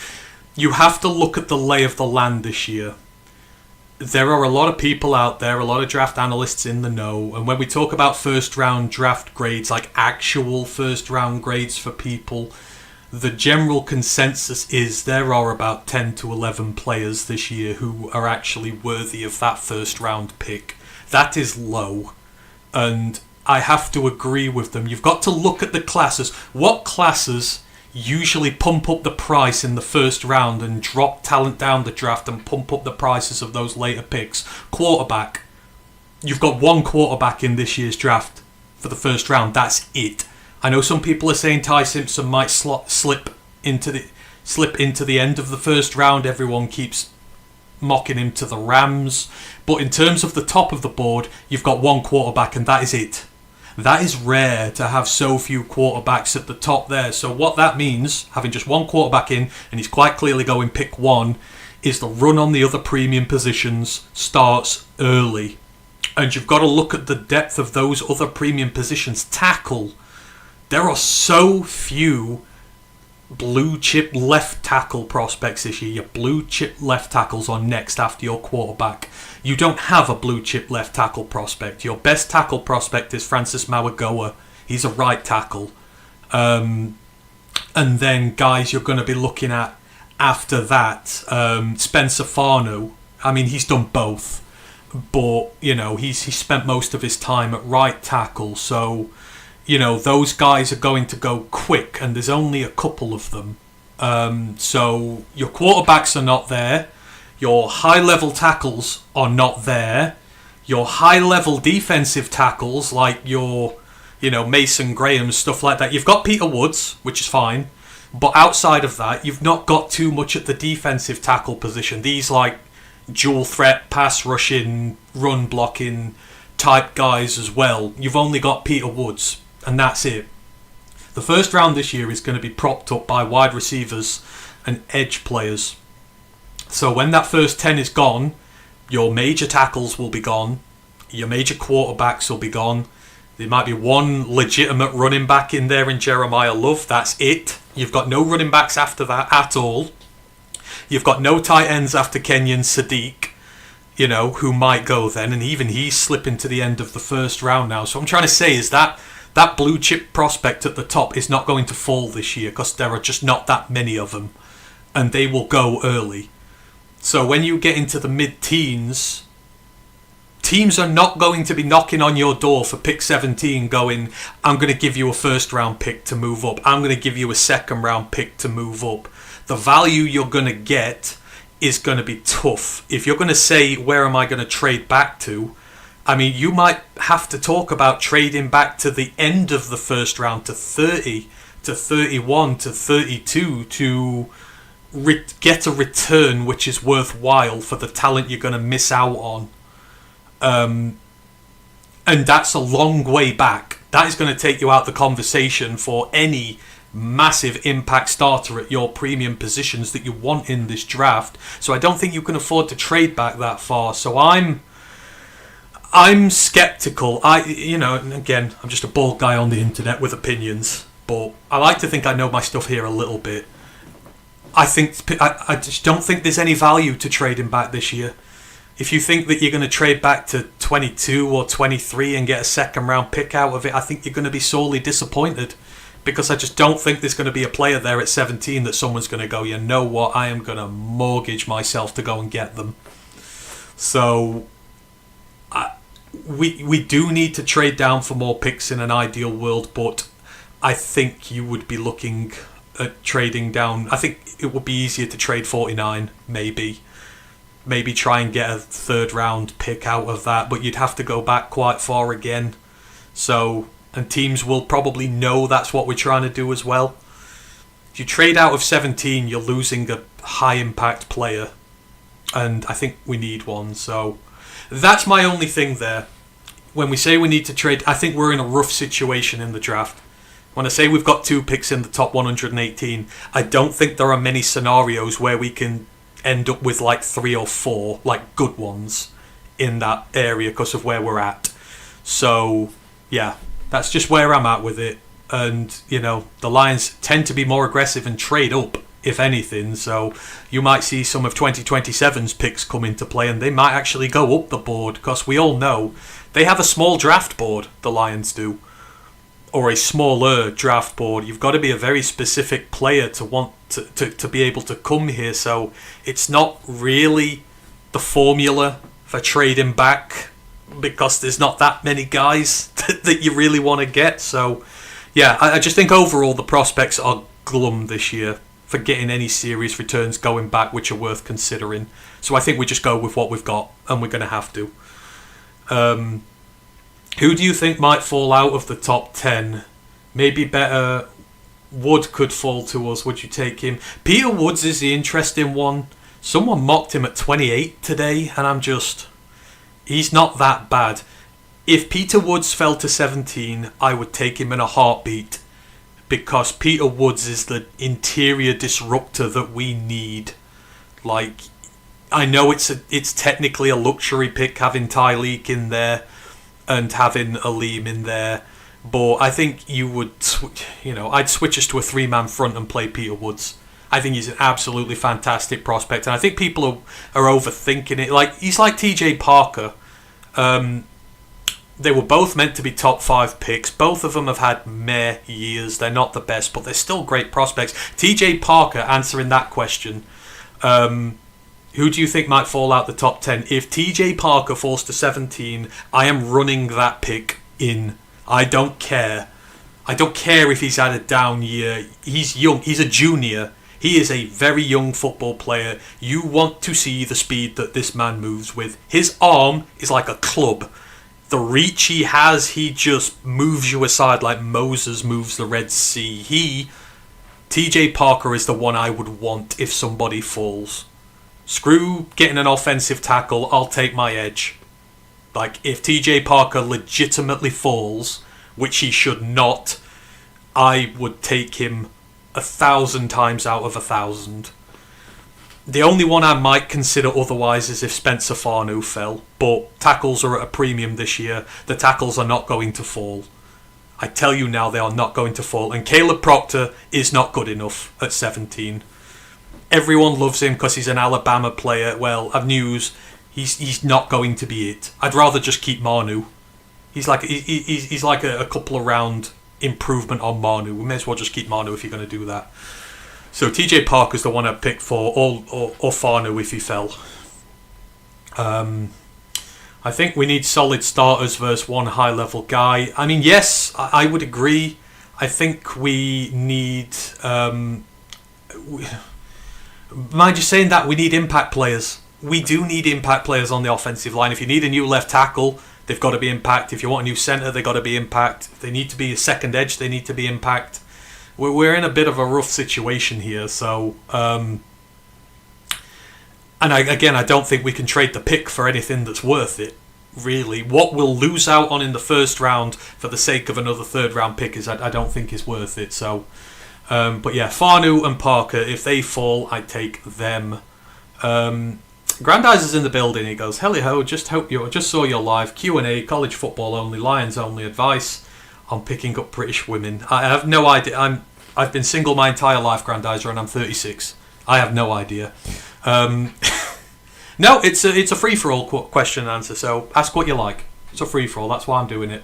You have to look at the lay of the land this year. There are a lot of people out there, a lot of draft analysts in the know, and when we talk about first round draft grades, like actual first round grades for people, the general consensus is there are about 10 to 11 players this year who are actually worthy of that first round pick. That is low, and I have to agree with them. You've got to look at the classes. What classes usually pump up the price in the first round and drop talent down the draft and pump up the prices of those later picks? Quarterback. You've got one quarterback in this year's draft for the first round. That's it. I know some people are saying Ty Simpson might slip into the end of the first round. Everyone keeps mocking him to the Rams. But in terms of the top of the board, you've got one quarterback and that is it. That is rare to have so few quarterbacks at the top there. So what that means, having just one quarterback in, and he's quite clearly going pick one, is the run on the other premium positions starts early. And you've got to look at the depth of those other premium positions. Tackle. There are so few blue chip left tackle prospects this year. Your blue chip left tackles are next after your quarterback. You don't have a blue chip left tackle prospect. Your best tackle prospect is Francis Mauagoa. He's a right tackle. And then guys you're going to be looking at after that, Spencer Farno. I mean, he's done both, but he's spent most of his time at right tackle, so those guys are going to go quick, and there's only a couple of them. So your quarterbacks are not there, your high level tackles are not there, your high level defensive tackles like your Mason Graham, stuff like that. You've got Peter Woods, which is fine. But outside of that, you've not got too much at the defensive tackle position. These like dual threat, pass rushing, run blocking type guys as well. You've only got Peter Woods, and that's it. The first round this year is going to be propped up by wide receivers and edge players. So when that first 10 is gone, your major tackles will be gone. Your major quarterbacks will be gone. There might be one legitimate running back in there in Jeremiah Love. That's it. You've got no running backs after that at all. You've got no tight ends after Kenyon Sadiq, who might go then. And even he's slipping to the end of the first round now. So what I'm trying to say is that blue chip prospect at the top is not going to fall this year because there are just not that many of them. And they will go early. So when you get into the mid-teens, teams are not going to be knocking on your door for pick 17 going, I'm going to give you a first round pick to move up. I'm going to give you a second round pick to move up. The value you're going to get is going to be tough. If you're going to say, where am I going to trade back to? I mean, you might have to talk about trading back to the end of the first round to 30, to 31, to 32 to get a return which is worthwhile for the talent you're going to miss out on. And that's a long way back. That is going to take you out the conversation for any massive impact starter at your premium positions that you want in this draft. So I don't think you can afford to trade back that far. So I'm skeptical. Again, I'm just a bald guy on the internet with opinions, but I like to think I know my stuff here a little bit. I just don't think there's any value to trading back this year. If you think that you're going to trade back to 22 or 23 and get a second round pick out of it, I think you're going to be sorely disappointed, because I just don't think there's going to be a player there at 17 that someone's going to go, you know what, I am going to mortgage myself to go and get them. So we do need to trade down for more picks in an ideal world, but I think you would be looking at trading down. I think it would be easier to trade 49, maybe try and get a third round pick out of that, but you'd have to go back quite far again. So, and teams will probably know that's what we're trying to do as well. If you trade out of 17, you're losing a high impact player, and I think we need one. So that's my only thing there. When we say we need to trade, I think we're in a rough situation in the draft. When I say we've got 2 picks in the top 118, I don't think there are many scenarios where we can end up with like 3 or 4 like good ones in that area because of where we're at. So yeah, that's just where I'm at with it. And the Lions tend to be more aggressive and trade up if anything, so you might see some of 2027's picks come into play, and they might actually go up the board, because we all know they have a small draft board, the Lions do, or a smaller draft board. You've got to be a very specific player to want to be able to come here, so it's not really the formula for trading back, because there's not that many guys that you really want to get. So yeah, I just think overall the prospects are glum this year for getting any serious returns going back which are worth considering. So I think we just go with what we've got, and we're going to have to. Who do you think might fall out of the top 10? Maybe better Wood could fall to us. Would you take him? Peter Woods is the interesting one. Someone mocked him at 28 today, and he's not that bad. If Peter Woods fell to 17, I would take him in a heartbeat, because Peter Woods is the interior disruptor that we need. Like, I know it's technically a luxury pick having Tyleek in there and having Aleem in there, But I think I'd switch us to a 3-man front and play Peter Woods. I think he's an absolutely fantastic prospect, and I think people are overthinking it. Like, he's like TJ Parker. They were both meant to be top 5 picks. Both of them have had meh years. They're not the best, but they're still great prospects. TJ Parker, answering that question, who do you think might fall out the top 10? If TJ Parker falls to 17, I am running that pick in. I don't care. I don't care if he's had a down year. He's young. He's a junior. He is a very young football player. You want to see the speed that this man moves with. His arm is like a club. The reach he has, he just moves you aside like Moses moves the Red Sea. TJ Parker is the one I would want if somebody falls. Screw getting an offensive tackle, I'll take my edge. Like, if TJ Parker legitimately falls, which he should not, I would take him 1,000 times out of 1,000. The only one I might consider otherwise is if Spencer Farnu fell, but tackles are at a premium this year. The tackles are not going to fall. I tell you now, they are not going to fall. And Caleb Proctor is not good enough at 17. Everyone loves him because he's an Alabama player. Well, I've news. He's not going to be it. I'd rather just keep Manu. He's like a couple of round improvement on Manu. We may as well just keep Manu if you're going to do that. So TJ Parker's the one I'd pick for, or Farnu if he fell. I think we need solid starters versus one high-level guy. I mean, yes, I would agree. I think we need... mind you saying that, we need impact players. We do need impact players on the offensive line. If you need a new left tackle, they've got to be impact. If you want a new centre, they've got to be impact. If they need to be a second edge, they need to be impact. We're in a bit of a rough situation here, so... I don't think we can trade the pick for anything that's worth it, really. What we'll lose out on in the first round for the sake of another third-round pick I don't think is worth it. So, but yeah, Farnu and Parker, if they fall, I'd take them. Grandize is in the building. He goes, "Helly ho, just saw your live Q&A, college football only, Lions only advice on picking up British women." I have no idea. I've been single my entire life, Grandizer, and I'm 36. I have no idea. No, it's a free-for-all question and answer, so ask what you like. It's a free-for-all, that's why I'm doing it.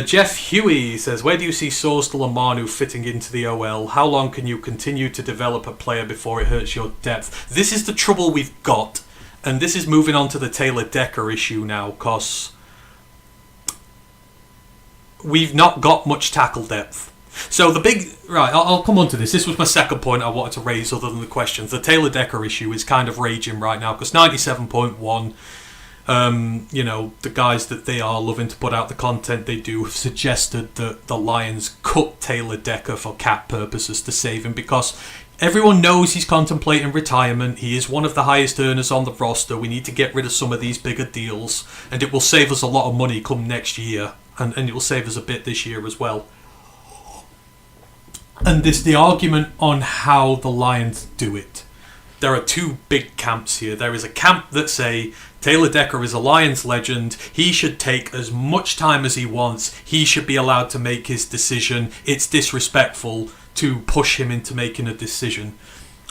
Jeff Huey says, "Where do you see Sorsdal and Manu fitting into the OL? How long can you continue to develop a player before it hurts your depth?" This is the trouble we've got, and this is moving on to the Taylor Decker issue now, because we've not got much tackle depth. So the big... Right, I'll come on to this. This was my second point I wanted to raise other than the questions. The Taylor Decker issue is kind of raging right now because 97.1, the guys that they are loving to put out the content they do have suggested that the Lions cut Taylor Decker for cap purposes to save him because everyone knows he's contemplating retirement. He is one of the highest earners on the roster. We need to get rid of some of these bigger deals and it will save us a lot of money come next year and it will save us a bit this year as well. And there's the argument on how the Lions do it. There are two big camps here. There is a camp that say Taylor Decker is a Lions legend. He should take as much time as he wants. He should be allowed to make his decision. It's disrespectful to push him into making a decision.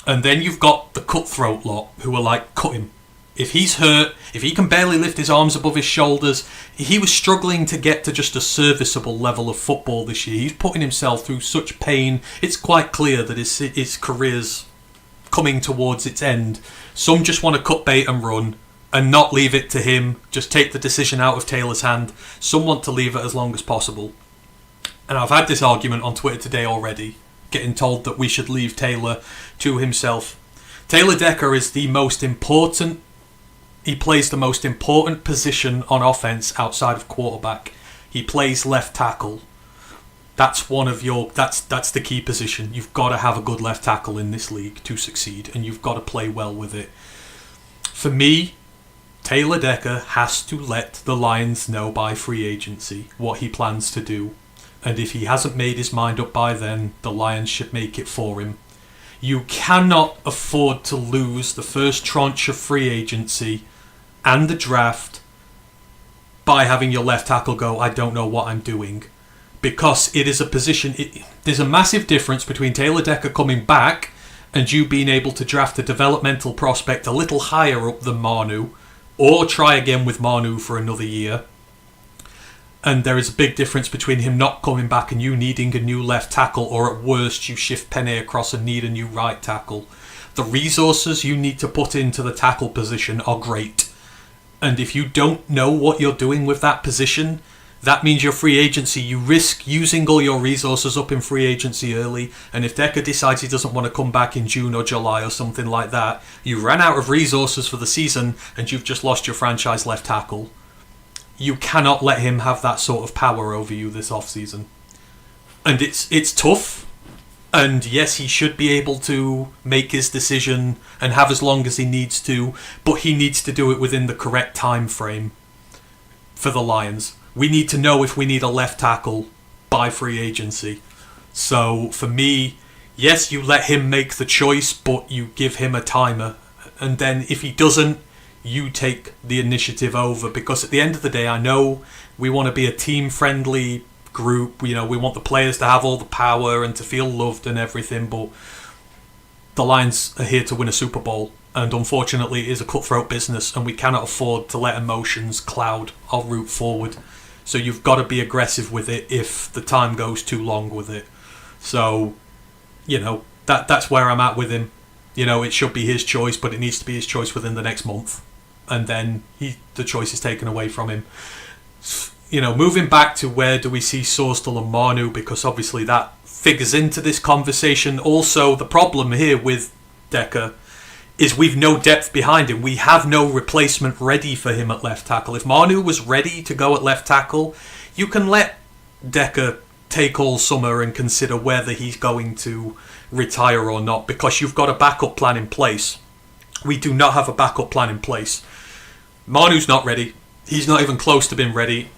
And then you've got the cutthroat lot who are like, cut him. If he's hurt, if he can barely lift his arms above his shoulders, he was struggling to get to just a serviceable level of football this year. He's putting himself through such pain. It's quite clear that his career's coming towards its end. Some just want to cut bait and run and not leave it to him. Just take the decision out of Taylor's hand. Some want to leave it as long as possible. And I've had this argument on Twitter today already, getting told that we should leave Taylor to himself. Taylor Decker is the most important... He plays the most important position on offense outside of quarterback. He plays left tackle. That's one of your... That's the key position. You've got to have a good left tackle in this league to succeed, and you've got to play well with it. For me, Taylor Decker has to let the Lions know by free agency what he plans to do. And if he hasn't made his mind up by then, the Lions should make it for him. You cannot afford to lose the first tranche of free agency and the draft by having your left tackle go, "I don't know what I'm doing." because it is a position. There's a massive difference between Taylor Decker coming back and you being able to draft a developmental prospect a little higher up than Manu, or try again with Manu for another year. And there is a big difference between him not coming back and you needing a new left tackle, or at worst you shift Penne across and need a new right tackle. The resources you need to put into the tackle position are great. And if you don't know what you're doing with that position, that means your free agency, you risk using all your resources up in free agency early. And if Decker decides he doesn't want to come back in June or July or something like that, you ran out of resources for the season and you've just lost your franchise left tackle. You cannot let him have that sort of power over you this off-season. And it's tough. And yes, he should be able to make his decision and have as long as he needs to, but he needs to do it within the correct time frame for the Lions. We need to know if we need a left tackle by free agency. So for me, yes, you let him make the choice, but you give him a timer. And then if he doesn't, you take the initiative over. Because at the end of the day, I know we want to be a team-friendly group. You know, we want the players to have all the power and to feel loved and everything. But the Lions are here to win a Super Bowl. And unfortunately, it is a cutthroat business. And we cannot afford to let emotions cloud our route forward. So you've got to be aggressive with it if the time goes too long with it. So, you know, that's where I'm at with him. You know, it should be his choice, but it needs to be his choice within the next month. And then the choice is taken away from him. You know, moving back to where do we see Sorsdal and Manu, because obviously that figures into this conversation. Also, the problem here with Decker is we've no depth behind him. We have no replacement ready for him at left tackle. If Manu was ready to go at left tackle, you can let Decker take all summer and consider whether he's going to retire or not, because you've got a backup plan in place. We do not have a backup plan in place. Manu's not ready. He's not even close to being ready.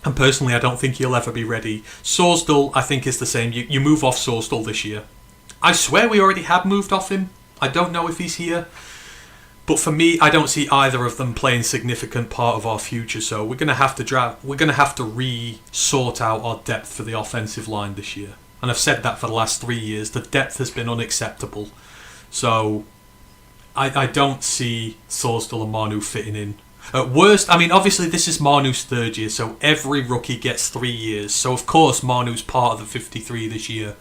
And personally, I don't think he'll ever be ready. Sorsdal, I think, is the same. You move off Sorsdal this year. I swear we already have moved off him. I don't know if he's here. But for me, I don't see either of them playing significant part of our future. So we're going to have to re-sort out our depth for the offensive line this year. And I've said that for the last 3 years. The depth has been unacceptable. So I don't see Sorsdal and Manu fitting in. At worst, I mean, obviously this is Manu's third year, so every rookie gets 3 years. So of course Manu's part of the 53 this year.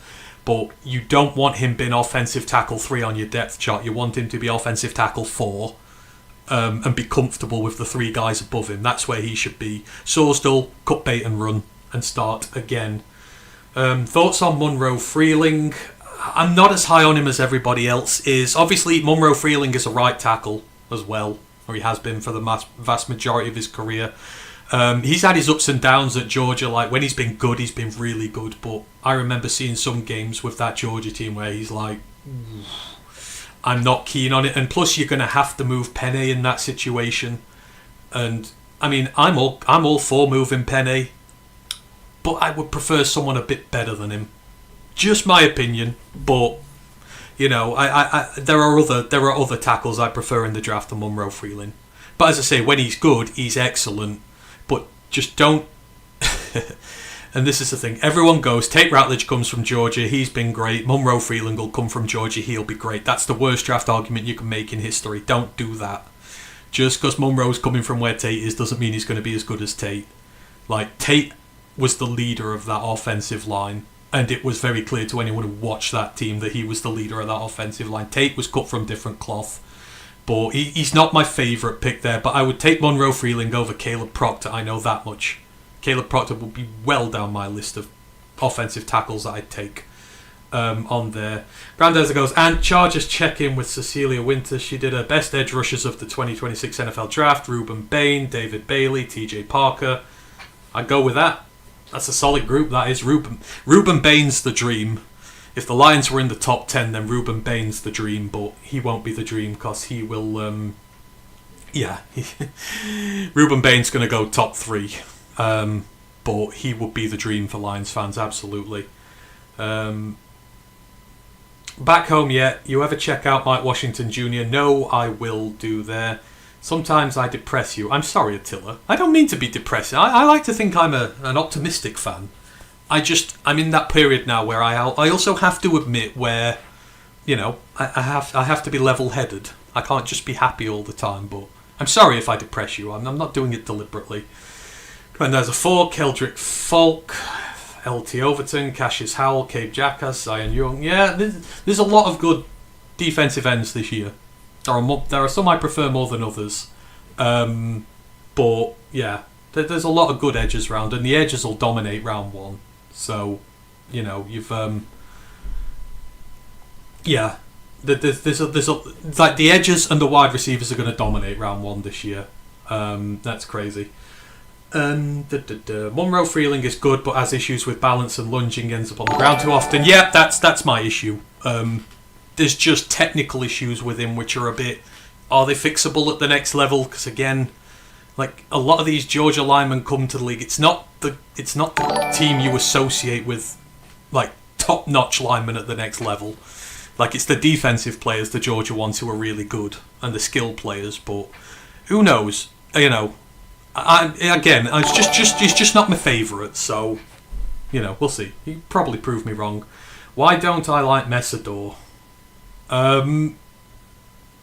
But you don't want him being offensive tackle 3 on your depth chart. You want him to be offensive tackle 4 and be comfortable with the 3 guys above him. That's where he should be. Sorsdal, cut bait and run and start again. Thoughts on Munro Freeling? I'm not as high on him as everybody else is. Obviously, Munro Freeling is a right tackle as well, or he has been for the vast majority of his career. He's had his ups and downs at Georgia. Like, when he's been good, he's been really good. But I remember seeing some games with that Georgia team where he's like, I'm not keen on it. And plus, you're going to have to move Penne in that situation. And I mean, I'm all for moving Penne, but I would prefer someone a bit better than him. Just my opinion, but you know, there are other tackles I prefer in the draft than Munro Freeling. But as I say, when he's good, he's excellent. But just don't. And this is the thing: everyone goes, Tate Ratledge comes from Georgia, he's been great. Munro Freeling will come from Georgia, he'll be great. That's the worst draft argument you can make in history. Don't do that. Just because Munro's coming from where Tate is doesn't mean he's going to be as good as Tate. Like, Tate was the leader of that offensive line. And it was very clear to anyone who watched that team that he was the leader of that offensive line. Tate was cut from different cloth. But he's not my favourite pick there. But I would take Munro Freeling over Caleb Proctor, I know that much. Caleb Proctor will be well down my list of offensive tackles that I'd take on there. Granddad's goes, and Chargers check in with Cecilia Winters. She did her best edge rushers of the 2026 NFL Draft. Ruben Bain, David Bailey, TJ Parker. I'd go with that. That's a solid group, that is. Ruben Bain's the dream. If the Lions were in the top 10, then Ruben Bain's the dream, but he won't be the dream because he will... Ruben Bain's going to go top 3. But he would be the dream for Lions fans, absolutely. Back home yet? You ever check out Mike Washington Jr.? No, I will do there. Sometimes I depress you. I'm sorry, Attila. I don't mean to be depressing. I like to think I'm an optimistic fan. I'm in that period now where I also have to admit where, I have to be level-headed. I can't just be happy all the time, but I'm sorry if I depress you. I'm not doing it deliberately. And there's a 4, Keldrick Falk, LT Overton, Cassius Howell, Cabe Jackass, Zion Young. Yeah, there's a lot of good defensive ends this year. There are some I prefer more than others. But, yeah, there's a lot of good edges round, and the edges will dominate round 1. So, you've... yeah, there's like the edges and the wide receivers are going to dominate round 1 this year. That's crazy. Monroe Freeling is good, but has issues with balance and lunging, ends up on the ground too often. Yeah, that's my issue. There's just technical issues with him which are a bit... Are they fixable at the next level? Because again, like a lot of these Georgia linemen come to the league. It's not the team you associate with like top-notch linemen at the next level. Like it's the defensive players, the Georgia ones who are really good, and the skill players. But who knows? It's just not my favourite. So, we'll see. He probably proved me wrong. Why don't I like Messidor? I've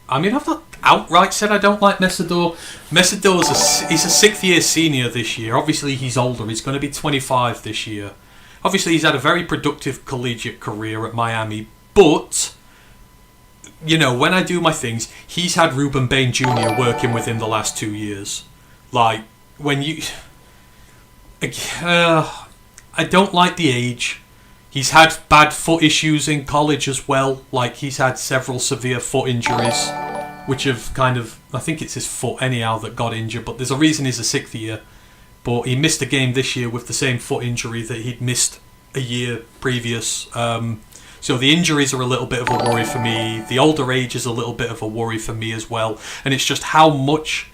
not outright said I don't like Messidor. He's a 6th year senior this year. Obviously, he's older. He's going to be 25 this year. Obviously, he's had a very productive collegiate career at Miami. But, when I do my things, he's had Reuben Bain Jr. working with him the last 2 years. Like, when you... I don't like the age. He's had bad foot issues in college as well. Like, he's had several severe foot injuries, which have kind of... I think it's his foot anyhow that got injured, but there's a reason he's a 6th year. But he missed a game this year with the same foot injury that he'd missed a year previous. So the injuries are a little bit of a worry for me. The older age is a little bit of a worry for me as well. And it's just how much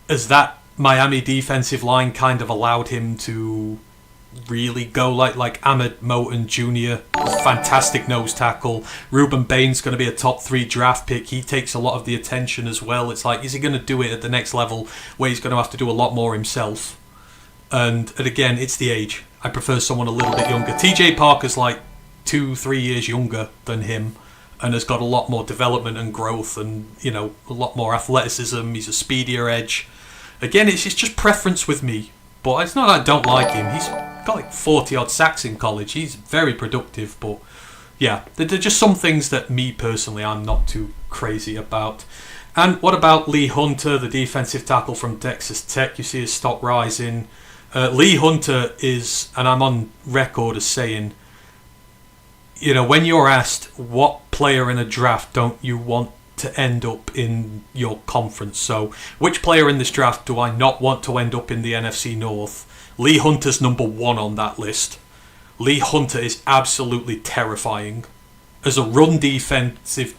has that Miami defensive line kind of allowed him to really go like Ahmed Moten Jr., fantastic nose tackle. Reuben Bain's going to be a top 3 draft pick. He takes a lot of the attention as well. It's like, is he going to do it at the next level where he's going to have to do a lot more himself? And again, it's the age. I prefer someone a little bit younger. TJ Parker's like 2-3 years younger than him and has got a lot more development and growth and, a lot more athleticism. He's a speedier edge. Again, it's just preference with me. But it's not that I don't like him. He's got like 40-odd sacks in college. He's very productive. But, yeah, there are just some things that me personally I'm not too crazy about. And what about Lee Hunter, the defensive tackle from Texas Tech? You see his stock rising. Lee Hunter is, and I'm on record as saying, when you're asked what player in a draft don't you want to end up in your conference, so which player in this draft do I not want to end up in the NFC North? Lee Hunter's number 1 on that list. Lee Hunter is absolutely terrifying as a run defensive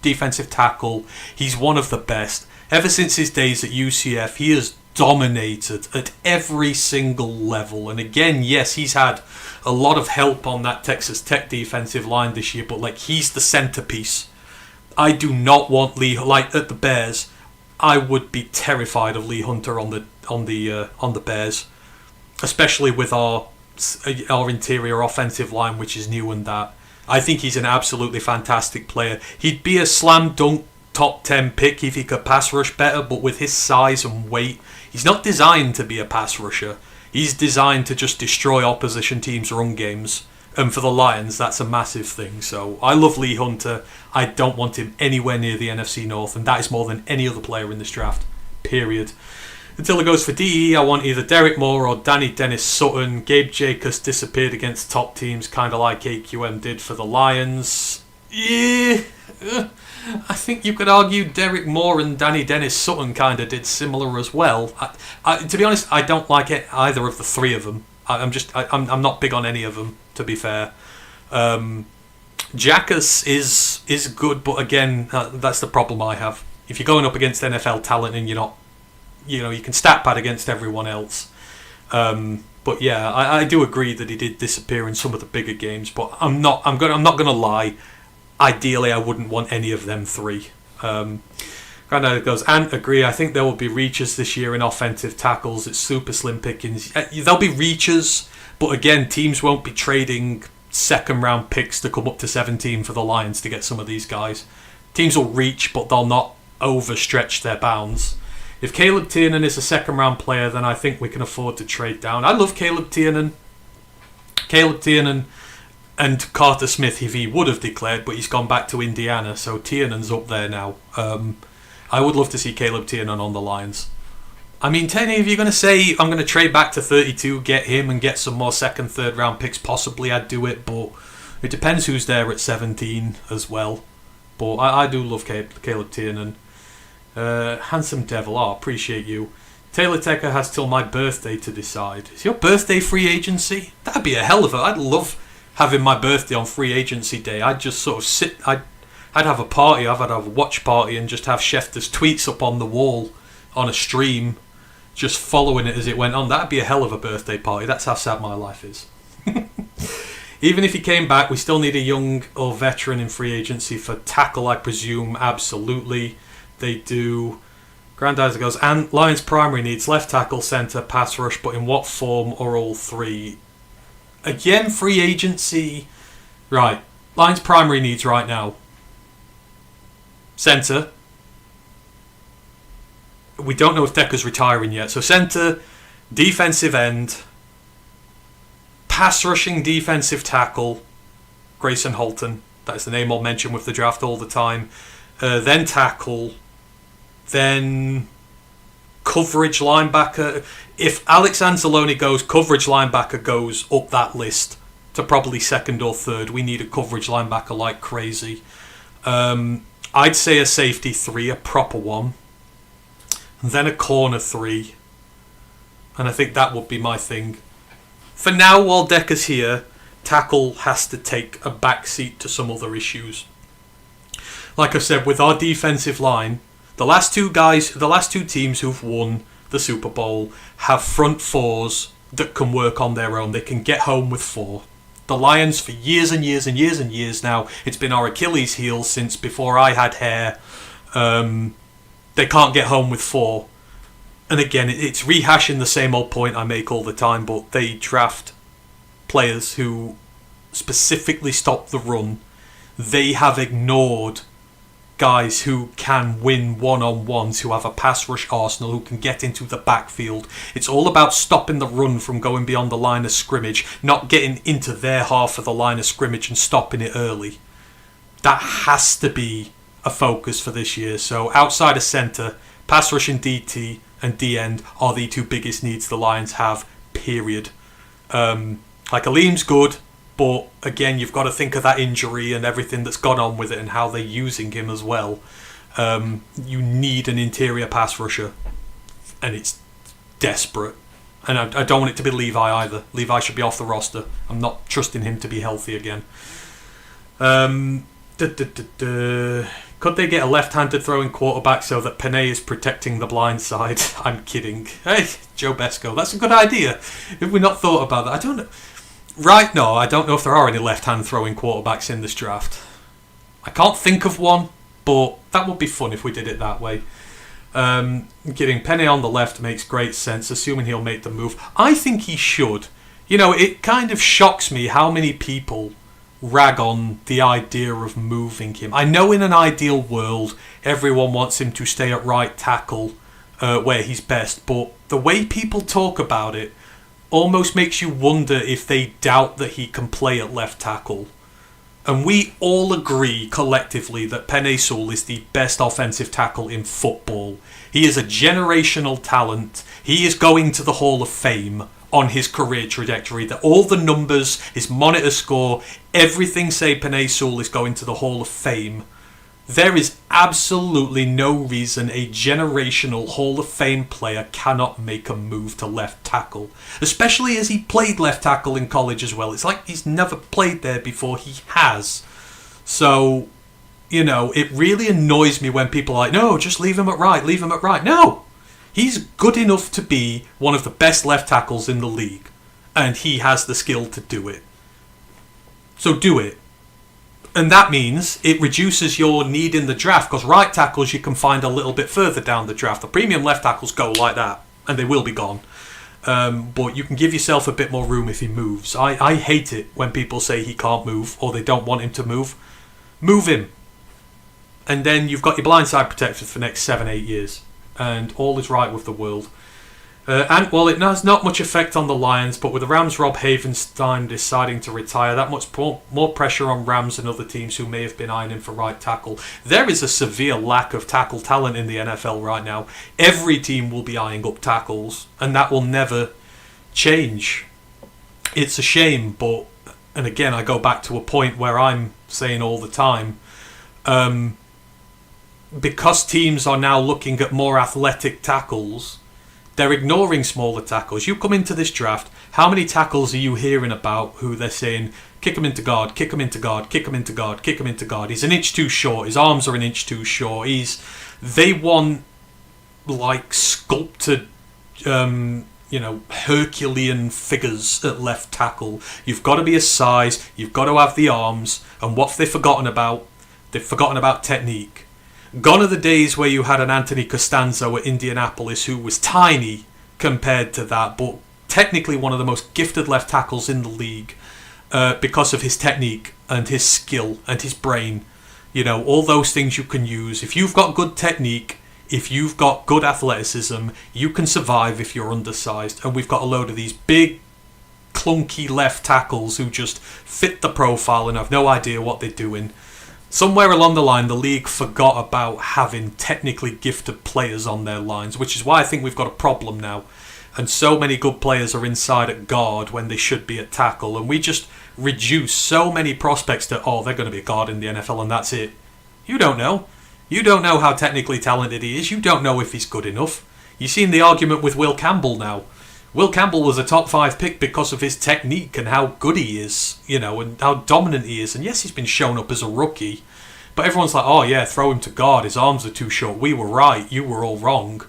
defensive tackle. He's one of the best. Ever since his days at UCF, he has dominated at every single level. And again, yes, he's had a lot of help on that Texas Tech defensive line this year, but he's the centerpiece. I do not want at the Bears. I would be terrified of Lee Hunter on the Bears, especially with our interior offensive line, which is new and that. I think he's an absolutely fantastic player. He'd be a slam dunk top 10 pick if he could pass rush better, but with his size and weight, he's not designed to be a pass rusher. He's designed to just destroy opposition teams' run games. And for the Lions, that's a massive thing. So I love Lee Hunter. I don't want him anywhere near the NFC North. And that is more than any other player in this draft. Period. Until it goes for DE, I want either Derek Moore or Danny Dennis Sutton. Gabe Jacobs disappeared against top teams, kind of like AQM did for the Lions. Yeah. I think you could argue Derek Moore and Danny Dennis Sutton kind of did similar as well. To be honest, I don't like either of the 3 of them. I'm not big on any of them, to be fair. Jackass is good, but again, that's the problem I have. If you're going up against NFL talent and you're not, you can stat pad against everyone else. But yeah, I do agree that he did disappear in some of the bigger games. But I'm not going to lie. Ideally, I wouldn't want any of them 3. Grandad goes, Ant, agree. I think there will be reachers this year in offensive tackles. It's super slim pickings. There'll be reachers, but again, teams won't be trading second round picks to come up to 17 for the Lions to get some of these guys. Teams will reach, but they'll not overstretch their bounds. If Caleb Tiernan is a second round player, then I think we can afford to trade down. I love Caleb Tiernan. Caleb Tiernan and Carter Smith, if he would have declared, but he's gone back to Indiana, so Tiernan's up there now. I would love to see Caleb Tiernan on the Lions. I mean, Tenny, if you're going to say I'm going to trade back to 32, get him and get some more second, third round picks, possibly I'd do it, but it depends who's there at 17 as well. But I do love Caleb Tiernan. Handsome Devil, appreciate you. Taylor Tecker has till my birthday to decide. Is your birthday free agency? That'd be a hell of a... I'd love having my birthday on free agency day. I'd just sort of sit... I'd have a party. I'd have a watch party and just have Schefter's tweets up on the wall on a stream, just following it as it went on. That'd be a hell of a birthday party. That's how sad my life is. Even if he came back, we still need a young or veteran in free agency for tackle, I presume. Absolutely, they do. Grandizer goes, and Lions primary needs left tackle, centre, pass rush, but in what form or all three? Again, free agency. Right, Lions primary needs right now. Centre. We don't know if Decker's retiring yet. So centre, defensive end, pass rushing defensive tackle, Grayson Holton. That's the name I'll mention with the draft all the time. Then tackle. Then coverage linebacker. If Alex Anzalone goes, coverage linebacker goes up that list to probably second or third. We need a coverage linebacker like crazy. I'd say a safety 3, a proper one. And then a corner 3. And I think that would be my thing. For now, while Decker's here, tackle has to take a backseat to some other issues. Like I said, with our defensive line, the last two teams who've won the Super Bowl have front fours that can work on their own. They can get home with 4. The Lions, for years and years and years and years now, it's been our Achilles heel since before I had hair. They can't get home with 4. And again, it's rehashing the same old point I make all the time, but they draft players who specifically stop the run. They have ignored guys who can win one-on-ones, who have a pass rush arsenal, who can get into the backfield. It's all about stopping the run from going beyond the line of scrimmage, not getting into their half of the line of scrimmage and stopping it early. That has to be a focus for this year. So outside of centre, pass rush and DT and D-end are the 2 biggest needs the Lions have, period. Like Aleem's good, but again, you've got to think of that injury and everything that's gone on with it and how they're using him as well. You need an interior pass rusher, and it's desperate. And I don't want it to be Levi either. Levi should be off the roster. I'm not trusting him to be healthy again. Could they get a left-handed throwing quarterback so that Panay is protecting the blind side? I'm kidding. Hey, Joe Besco, that's a good idea. Have we not thought about that? I don't know. Right now, I don't know if there are any left-hand throwing quarterbacks in this draft. I can't think of one, but that would be fun if we did it that way. Getting Penny on the left makes great sense, assuming he'll make the move. I think he should. You know, it kind of shocks me how many people rag on the idea of moving him. I know in an ideal world, everyone wants him to stay at right tackle where he's best, but the way people talk about it almost makes you wonder if they doubt that he can play at left tackle. And we all agree collectively that Penei Sewell is the best offensive tackle in football. He is a generational talent. He is going to the Hall of Fame on his career trajectory. That all the numbers, his monitor score, everything say Penei Sewell is going to the Hall of Fame. There is absolutely no reason a generational Hall of Fame player cannot make a move to left tackle. Especially as he played left tackle in college as well. It's like he's never played there before. He has. So, you know, it really annoys me when people are like, no, just leave him at right, leave him at right. No! He's good enough to be one of the best left tackles in the league. And he has the skill to do it. So do it. And that means it reduces your need in the draft, because right tackles you can find a little bit further down the draft. The premium left tackles go like that, and they will be gone. But you can give yourself a bit more room if he moves. I hate it when people say he can't move, or they don't want him to move. Move him. And then you've got your blindside protected for the next 7-8 years. And all is right with the world. And well, it has not much effect on the Lions, but with the Rams' Rob Havenstein deciding to retire, that much more pressure on Rams and other teams who may have been eyeing him for right tackle. There is a severe lack of tackle talent in the NFL right now. Every team will be eyeing up tackles, and that will never change. It's a shame, but, and again, I go back to a point where I'm saying all the time, because teams are now looking at more athletic tackles, they're ignoring smaller tackles. You come into this draft, how many tackles are you hearing about who they're saying, kick him into guard, kick him into guard, kick him into guard, kick him into guard. He's an inch too short. His arms are an inch too short. They want like sculpted, Herculean figures at left tackle. You've got to be a size. You've got to have the arms. And what have they forgotten about? They've forgotten about technique. Gone are the days where you had an Antony Costanzo at Indianapolis who was tiny compared to that, but technically one of the most gifted left tackles in the league because of his technique and his skill and his brain. All those things you can use. If you've got good technique, if you've got good athleticism, you can survive if you're undersized. And we've got a load of these big, clunky left tackles who just fit the profile and have no idea what they're doing. Somewhere along the line, the league forgot about having technically gifted players on their lines, which is why I think we've got a problem now. And so many good players are inside at guard when they should be at tackle. And we just reduce so many prospects to, they're going to be a guard in the NFL and that's it. You don't know. You don't know how technically talented he is. You don't know if he's good enough. You've seen the argument with Will Campbell now. Will Campbell was a top 5 pick because of his technique and how good he is, and how dominant he is. And yes, he's been shown up as a rookie, but everyone's like, throw him to guard, his arms are too short. We were right, you were all wrong.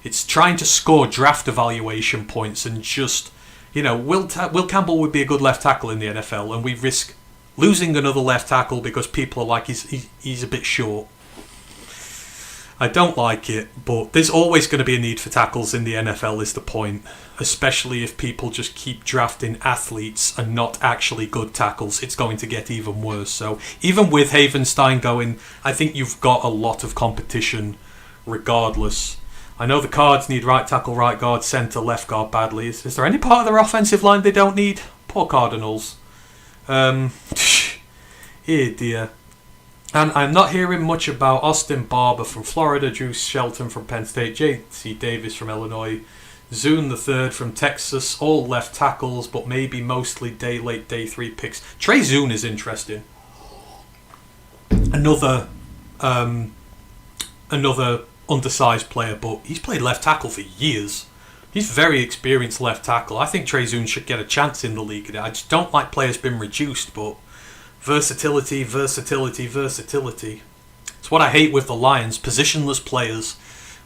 It's trying to score draft evaluation points and just, Will Campbell would be a good left tackle in the NFL, and we risk losing another left tackle because people are like, he's a bit short. I don't like it, but there's always going to be a need for tackles in the NFL is the point, especially if people just keep drafting athletes and not actually good tackles. It's going to get even worse. So even with Havenstein going, I think you've got a lot of competition regardless. I know the Cards need right tackle, right guard, centre, left guard badly. Is there any part of their offensive line they don't need? Poor Cardinals. Dear. And I'm not hearing much about Austin Barber from Florida, Drew Shelton from Penn State, J.C. Davis from Illinois, Zune III from Texas, all left tackles, but maybe mostly late day 3 picks. Trey Zune is interesting. Another undersized player, but he's played left tackle for years. He's very experienced left tackle. I think Trey Zune should get a chance in the league. I just don't like players being reduced, but versatility. It's what I hate with the Lions, positionless players.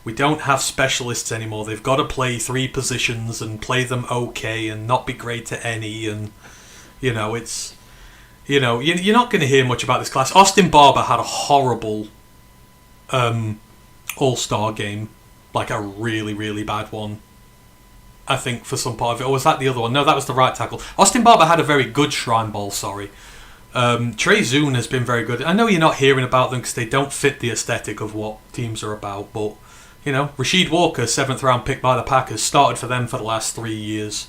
We don't have specialists anymore. They've got to play 3 positions and play them okay and not be great at any. And, you're not going to hear much about this class. Austin Barber had a horrible all-star game, like a really, really bad one, I think, for some part of it. Or was that the other one? No, that was the right tackle. Austin Barber had a very good Shrine Bowl, sorry. Trey Zune has been very good. I know you're not hearing about them because they don't fit the aesthetic of what teams are about, but, Rasheed Walker, 7th round pick by the Packers, started for them for the last 3 years.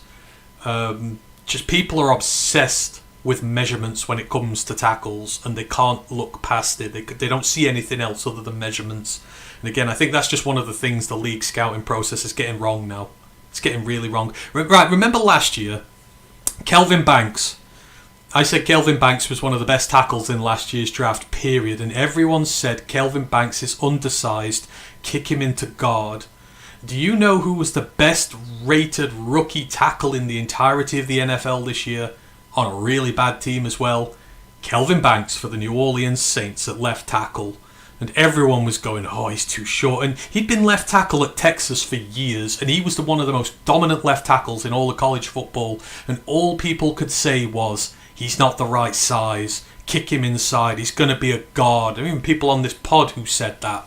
Just people are obsessed with measurements when it comes to tackles, and they can't look past it. They don't see anything else other than measurements. And again, I think that's just one of the things the league scouting process is getting wrong now. It's getting really wrong. Right, remember last year, Kelvin Banks. I said Kelvin Banks was one of the best tackles in last year's draft, period. And everyone said Kelvin Banks is undersized, kick him into guard. Do you know who was the best rated rookie tackle in the entirety of the NFL this year? On a really bad team as well. Kelvin Banks for the New Orleans Saints at left tackle. And everyone was going, he's too short. And he'd been left tackle at Texas for years, and he was one of the most dominant left tackles in all of college football. And all people could say was, he's not the right size. Kick him inside. He's going to be a guard. I mean, people on this pod who said that.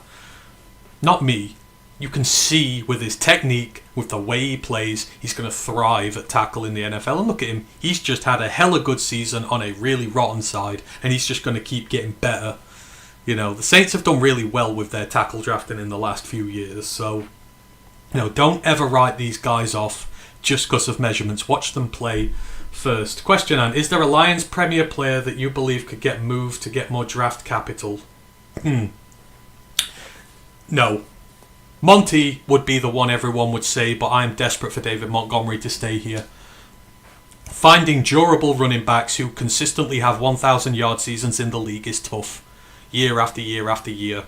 Not me. You can see with his technique, with the way he plays, he's going to thrive at tackle in the NFL. And look at him. He's just had a hella good season on a really rotten side. And he's just going to keep getting better. You know, the Saints have done really well with their tackle drafting in the last few years. So, you know, don't ever write these guys off just because of measurements. Watch them play first. Question, Anne. Is there a Lions Premier player that you believe could get moved to get more draft capital? No. Monty would be the one everyone would say, but I am desperate for David Montgomery to stay here. Finding durable running backs who consistently have 1,000-yard seasons in the league is tough. Year after year after year.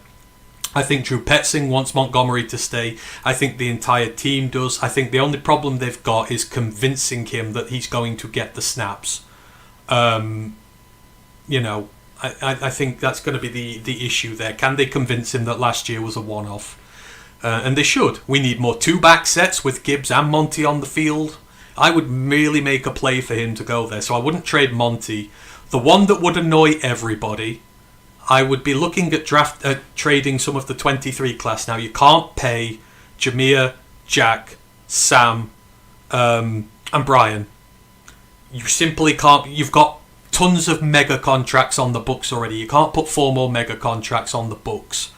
I think Drew Petzing wants Montgomery to stay. I think the entire team does. I think the only problem they've got is convincing him that he's going to get the snaps. You know, I think that's going to be the issue there. Can they convince him that last year was a one-off? And they should. We need more two-back sets with Gibbs and Monty on the field. I would merely make a play for him to go there. So I wouldn't trade Monty. The one that would annoy everybody, I would be looking at trading some of the 23 class. Now, you can't pay Jameer, Jack, Sam, and Brian. You simply can't. You've got tons of mega contracts on the books already. You can't put 4 more mega contracts on the books.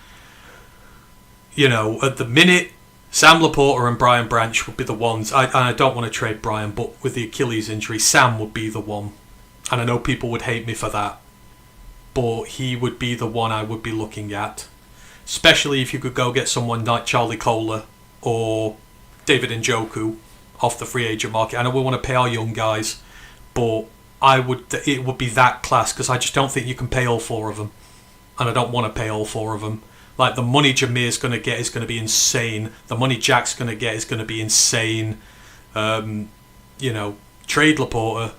You know, at the minute, Sam Laporta and Brian Branch would be the ones. I don't want to trade Brian, but with the Achilles injury, Sam would be the one. And I know people would hate me for that. But he would be the one I would be looking at. Especially if you could go get someone like Charlie Kohler or David Njoku off the free agent market. I know we want to pay our young guys, but it would be that class, because I just don't think you can pay all 4 of them. And I don't want to pay all 4 of them. Like, the money Jameer's going to get is going to be insane. The money Jack's going to get is going to be insane. You know, trade Laporta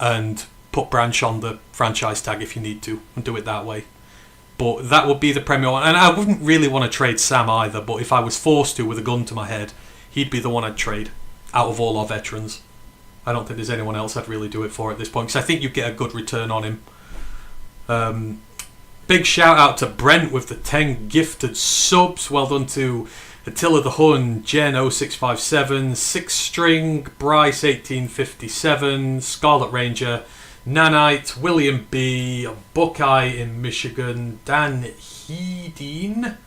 and put Branch on the franchise tag if you need to, and do it that way. But that would be the Premier one. And I wouldn't really want to trade Sam either, but if I was forced to with a gun to my head, he'd be the one I'd trade out of all our veterans. I don't think there's anyone else I'd really do it for at this point, because I think you'd get a good return on him. Big shout out to Brent with the 10 gifted subs. Well done to Attila the Hun, Jen 0657, Six String, Bryce 1857, Scarlet Ranger, Nanite, William B, Buckeye in Michigan, Dan Hedin,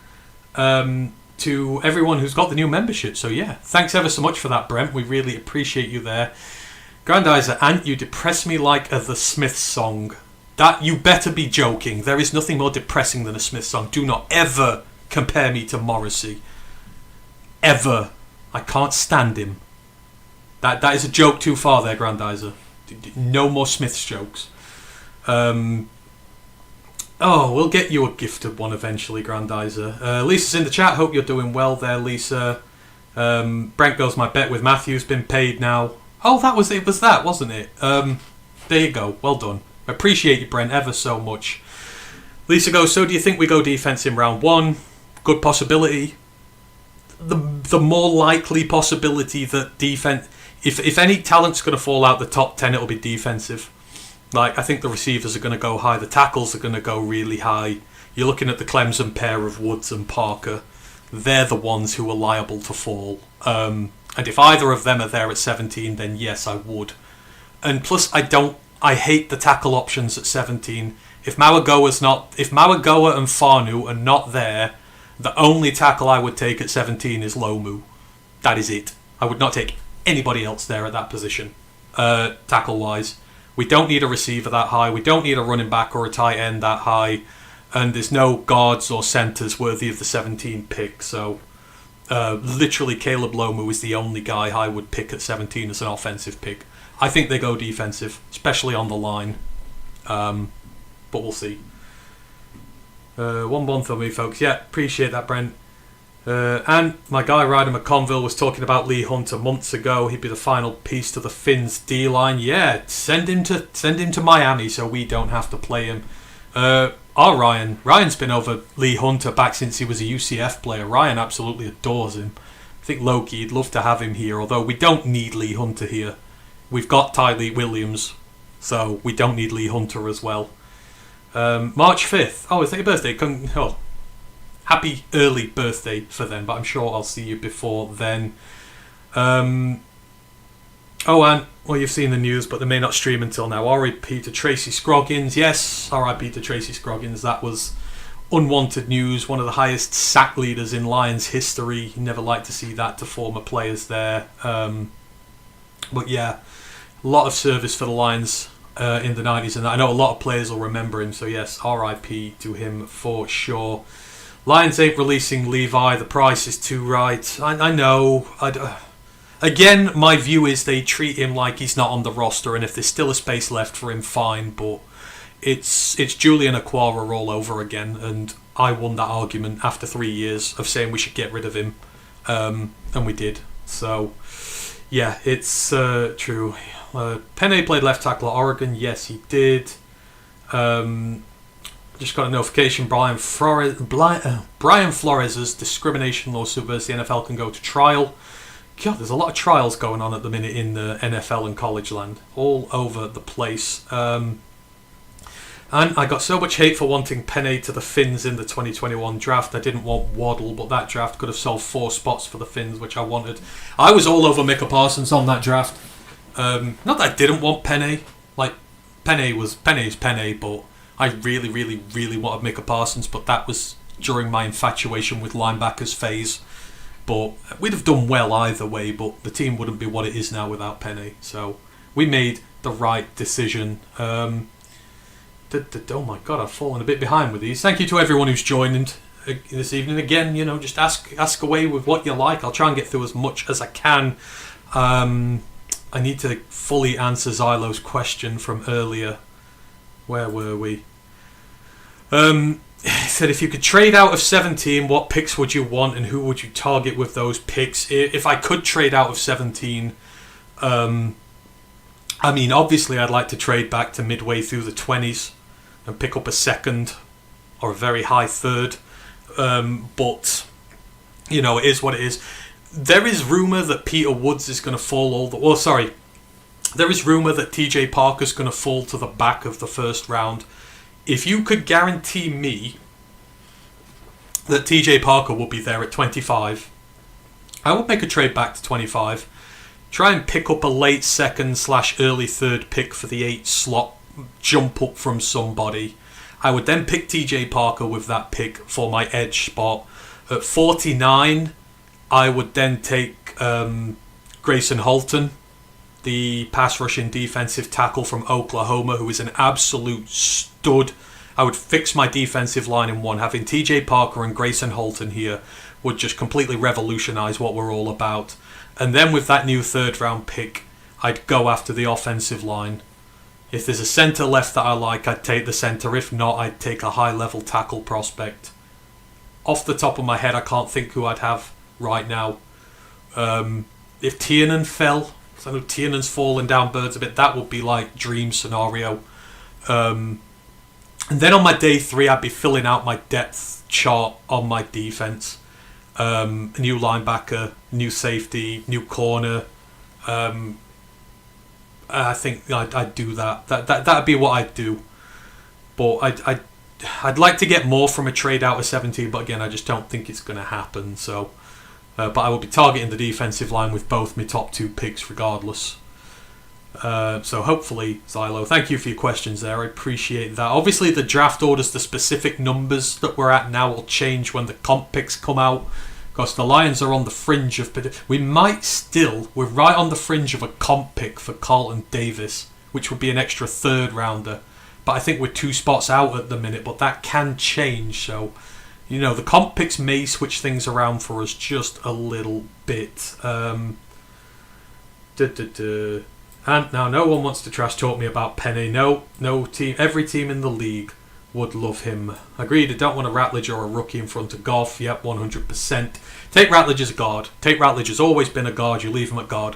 to everyone who's got the new membership. So yeah, thanks ever so much for that, Brent. We really appreciate you there. Grandizer Ant, you depress me like a The Smiths song. That, you better be joking. There is nothing more depressing than a Smiths song. Do not ever compare me to Morrissey. Ever. I can't stand him. That is a joke too far there, Grandizer. No more Smiths jokes. We'll get you a gifted one eventually, Grandizer. Lisa's in the chat. Hope you're doing well there, Lisa. Brent goes, my bet with Matthew's been paid now. Oh, that was it. Was that, wasn't it? There you go. Well done. Appreciate you, Brent, ever so much. Lisa goes, so do you think we go defense in round 1? Good possibility. The more likely possibility that defense, if any talent's going to fall out the top 10, it'll be defensive. Like, I think the receivers are going to go high, the tackles are going to go really high. You're looking at the Clemson pair of Woods and Parker. They're the ones who are liable to fall. And if either of them are there at 17, then yes, I would. And plus, I hate the tackle options at 17. If Mauagoa and Farnu are not there, the only tackle I would take at 17 is Lomu. That is it. I would not take anybody else there at that position, tackle-wise. We don't need a receiver that high. We don't need a running back or a tight end that high. And there's no guards or centres worthy of the 17 pick. So, literally, Caleb Lomu is the only guy I would pick at 17 as an offensive pick. I think they go defensive, especially on the line. But we'll see. 1-1 for me, folks. Yeah, appreciate that, Brent. And my guy Ryder McConville was talking about Lee Hunter months ago. He'd be the final piece to the Finns D-line. Yeah, send him to Miami so we don't have to play him. Ryan's been over Lee Hunter back since he was a UCF player. Ryan absolutely adores him. I think Loki, he'd love to have him here, although we don't need Lee Hunter here. We've got Tylee Williams, So we don't need Lee Hunter as well. March 5th. Oh, is that your birthday? Happy early birthday for then, but I'm sure I'll see you before then. And, well, you've seen the news, but they may not stream until now. R.I.P. to Tracy Scroggins. Yes, R.I.P. to Tracy Scroggins. That was unwanted news. One of the highest sack leaders in Lions history. You never like to see that to former players there. But yeah, a lot of service for the Lions in the 90s, and I know a lot of players will remember him. So yes, R.I.P. to him for sure. Lions ain't releasing Levi. The price is too right. I know. Again, my view is they treat him like he's not on the roster, and if there's still a space left for him, fine. But it's Julian Aquara all over again, and I won that argument after 3 years of saying we should get rid of him, and we did. So yeah, it's true. Penne played left tackle at Oregon. Yes, he did. Just got a notification. Brian Flores's discrimination lawsuit versus the NFL can go to trial. God, there's a lot of trials going on at the minute in the NFL and college land, all over the place. And I got so much hate for wanting Penne to the Finns in the 2021 draft. I didn't want Waddle, but that draft could have sold 4 spots for the Finns, which I wanted. I was all over Micah Parsons on that draft. Not that I didn't want Penne. Like, Penne is Penne, but I really, really, really wanted Micah Parsons, but that was during my infatuation with linebackers phase. But we'd have done well either way, but the team wouldn't be what it is now without Penne. So we made the right decision. Oh my God, I've fallen a bit behind with these. Thank you to everyone who's joined this evening. Again, just ask away with what you like. I'll try and get through as much as I can. I need to fully answer Zylo's question from earlier. Where were we? He said, if you could trade out of 17, what picks would you want and who would you target with those picks? If I could trade out of 17, obviously I'd like to trade back to midway through the 20s and pick up a second or a very high third. But, it is what it is. There is rumour that Peter Woods is going to fall there is rumour that TJ Parker's going to fall to the back of the first round. If you could guarantee me that TJ Parker will be there at 25, I would make a trade back to 25. Try and pick up a late second / early third pick for the 8 slot. Jump up from somebody. I would then pick TJ Parker with that pick for my edge spot. At 49, I would then take Grayson Halton, the pass rushing defensive tackle from Oklahoma, who is an absolute stud. I would fix my defensive line in one. Having TJ Parker and Grayson Halton here would just completely revolutionise what we're all about. And then with that new 3rd round pick, I'd go after the offensive line. If there's a centre left that I like, I'd take the centre. If not, I'd take a high level tackle prospect. Off the top of my head, I can't think who I'd have right now. If Tiernan fell, I know Tiernan's fallen down birds a bit, that would be like dream scenario. And then on my day 3, I'd be filling out my depth chart on my defense. A new linebacker, new safety, new corner. I think I'd do that. That'd be what I'd do. But I'd like to get more from a trade out of 17, but again, I just don't think it's going to happen. So. But I will be targeting the defensive line with both my top 2 picks regardless. So hopefully, Zylo, thank you for your questions there. I appreciate that. Obviously, the draft orders, the specific numbers that we're at now will change when the comp picks come out. Because the Lions are on the fringe of... we're right on the fringe of a comp pick for Carlton Davis, which would be an extra 3rd rounder. But I think we're 2 spots out at the minute, but that can change, so... the comp picks may switch things around for us just a little bit. And now no one wants to trash talk me about Penne. No team. Every team in the league would love him. Agreed. I don't want a Ratledge or a rookie in front of Goff. Yep, 100%. Take Ratledge as a guard. Take Ratledge has always been a guard. You leave him at guard.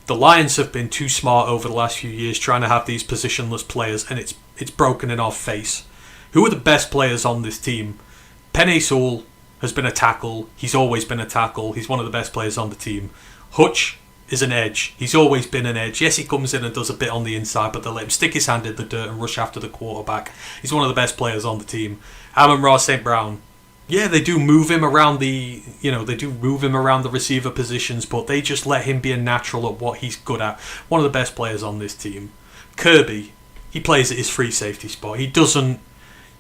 The Lions have been too smart over the last few years trying to have these positionless players, and it's broken in our face. Who are the best players on this team? Penny Sewell has been a tackle. He's always been a tackle. He's one of the best players on the team. Hutch is an edge. He's always been an edge. Yes, he comes in and does a bit on the inside, but they let him stick his hand in the dirt and rush after the quarterback. He's one of the best players on the team. Amon-Ra St. Brown, yeah, they do move him around the receiver positions, but they just let him be a natural at what he's good at. One of the best players on this team. Kirby, he plays at his free safety spot. He doesn't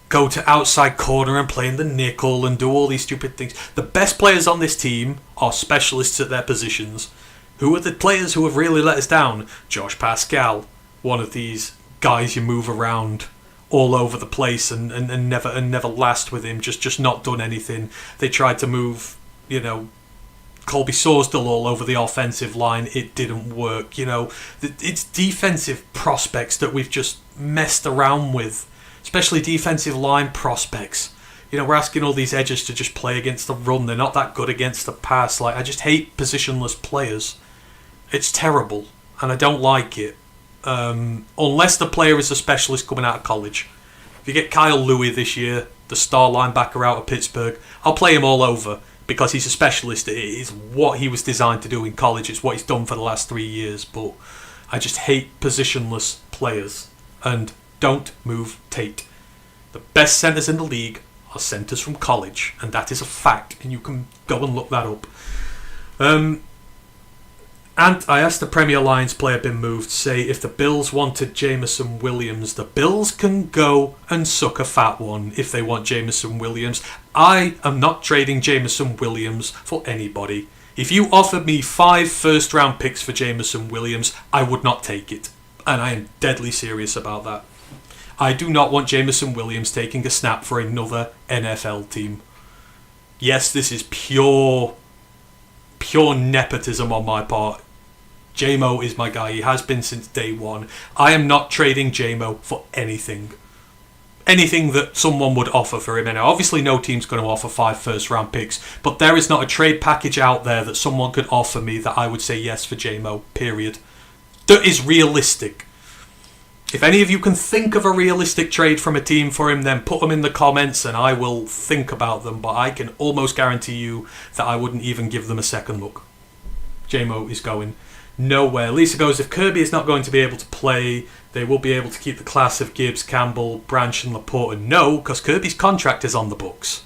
go to outside corner and play in the nickel and do all these stupid things. The best players on this team are specialists at their positions. Who are the players who have really let us down? Josh Pascal, one of these guys you move around all over the place and never last with him, just not done anything. They tried to move, Colby Sorsdal all over the offensive line. It didn't work. It's defensive prospects that we've just messed around with, especially defensive line prospects. We're asking all these edges to just play against the run. They're not that good against the pass. I just hate positionless players. It's terrible, and I don't like it. Unless the player is a specialist coming out of college. If you get Kyle Louis this year, the star linebacker out of Pittsburgh, I'll play him all over because he's a specialist. It is what he was designed to do in college. It's what he's done for the last 3 years. But I just hate positionless players. And don't move Tate. The best centres in the league are centres from college, and that is a fact. And you can go and look that up. And I asked the Premier Alliance player been moved, say if the Bills wanted Jameson Williams, the Bills can go and suck a fat one if they want Jameson Williams. I am not trading Jameson Williams for anybody. If you offered me 5 first-round picks for Jameson Williams, I would not take it. And I am deadly serious about that. I do not want Jameson Williams taking a snap for another NFL team. Yes, this is pure nepotism on my part. JMO is my guy. He has been since day one. I am not trading JMO for anything. Anything that someone would offer for him. And obviously no team's going to offer 5 first-round picks, but there is not a trade package out there that someone could offer me that I would say yes for JMO, period. That is realistic. If any of you can think of a realistic trade from a team for him, then put them in the comments and I will think about them. But I can almost guarantee you that I wouldn't even give them a second look. JMO is going nowhere. Lisa goes, if Kirby is not going to be able to play, they will be able to keep the class of Gibbs, Campbell, Branch and Laporte. And no, because Kirby's contract is on the books.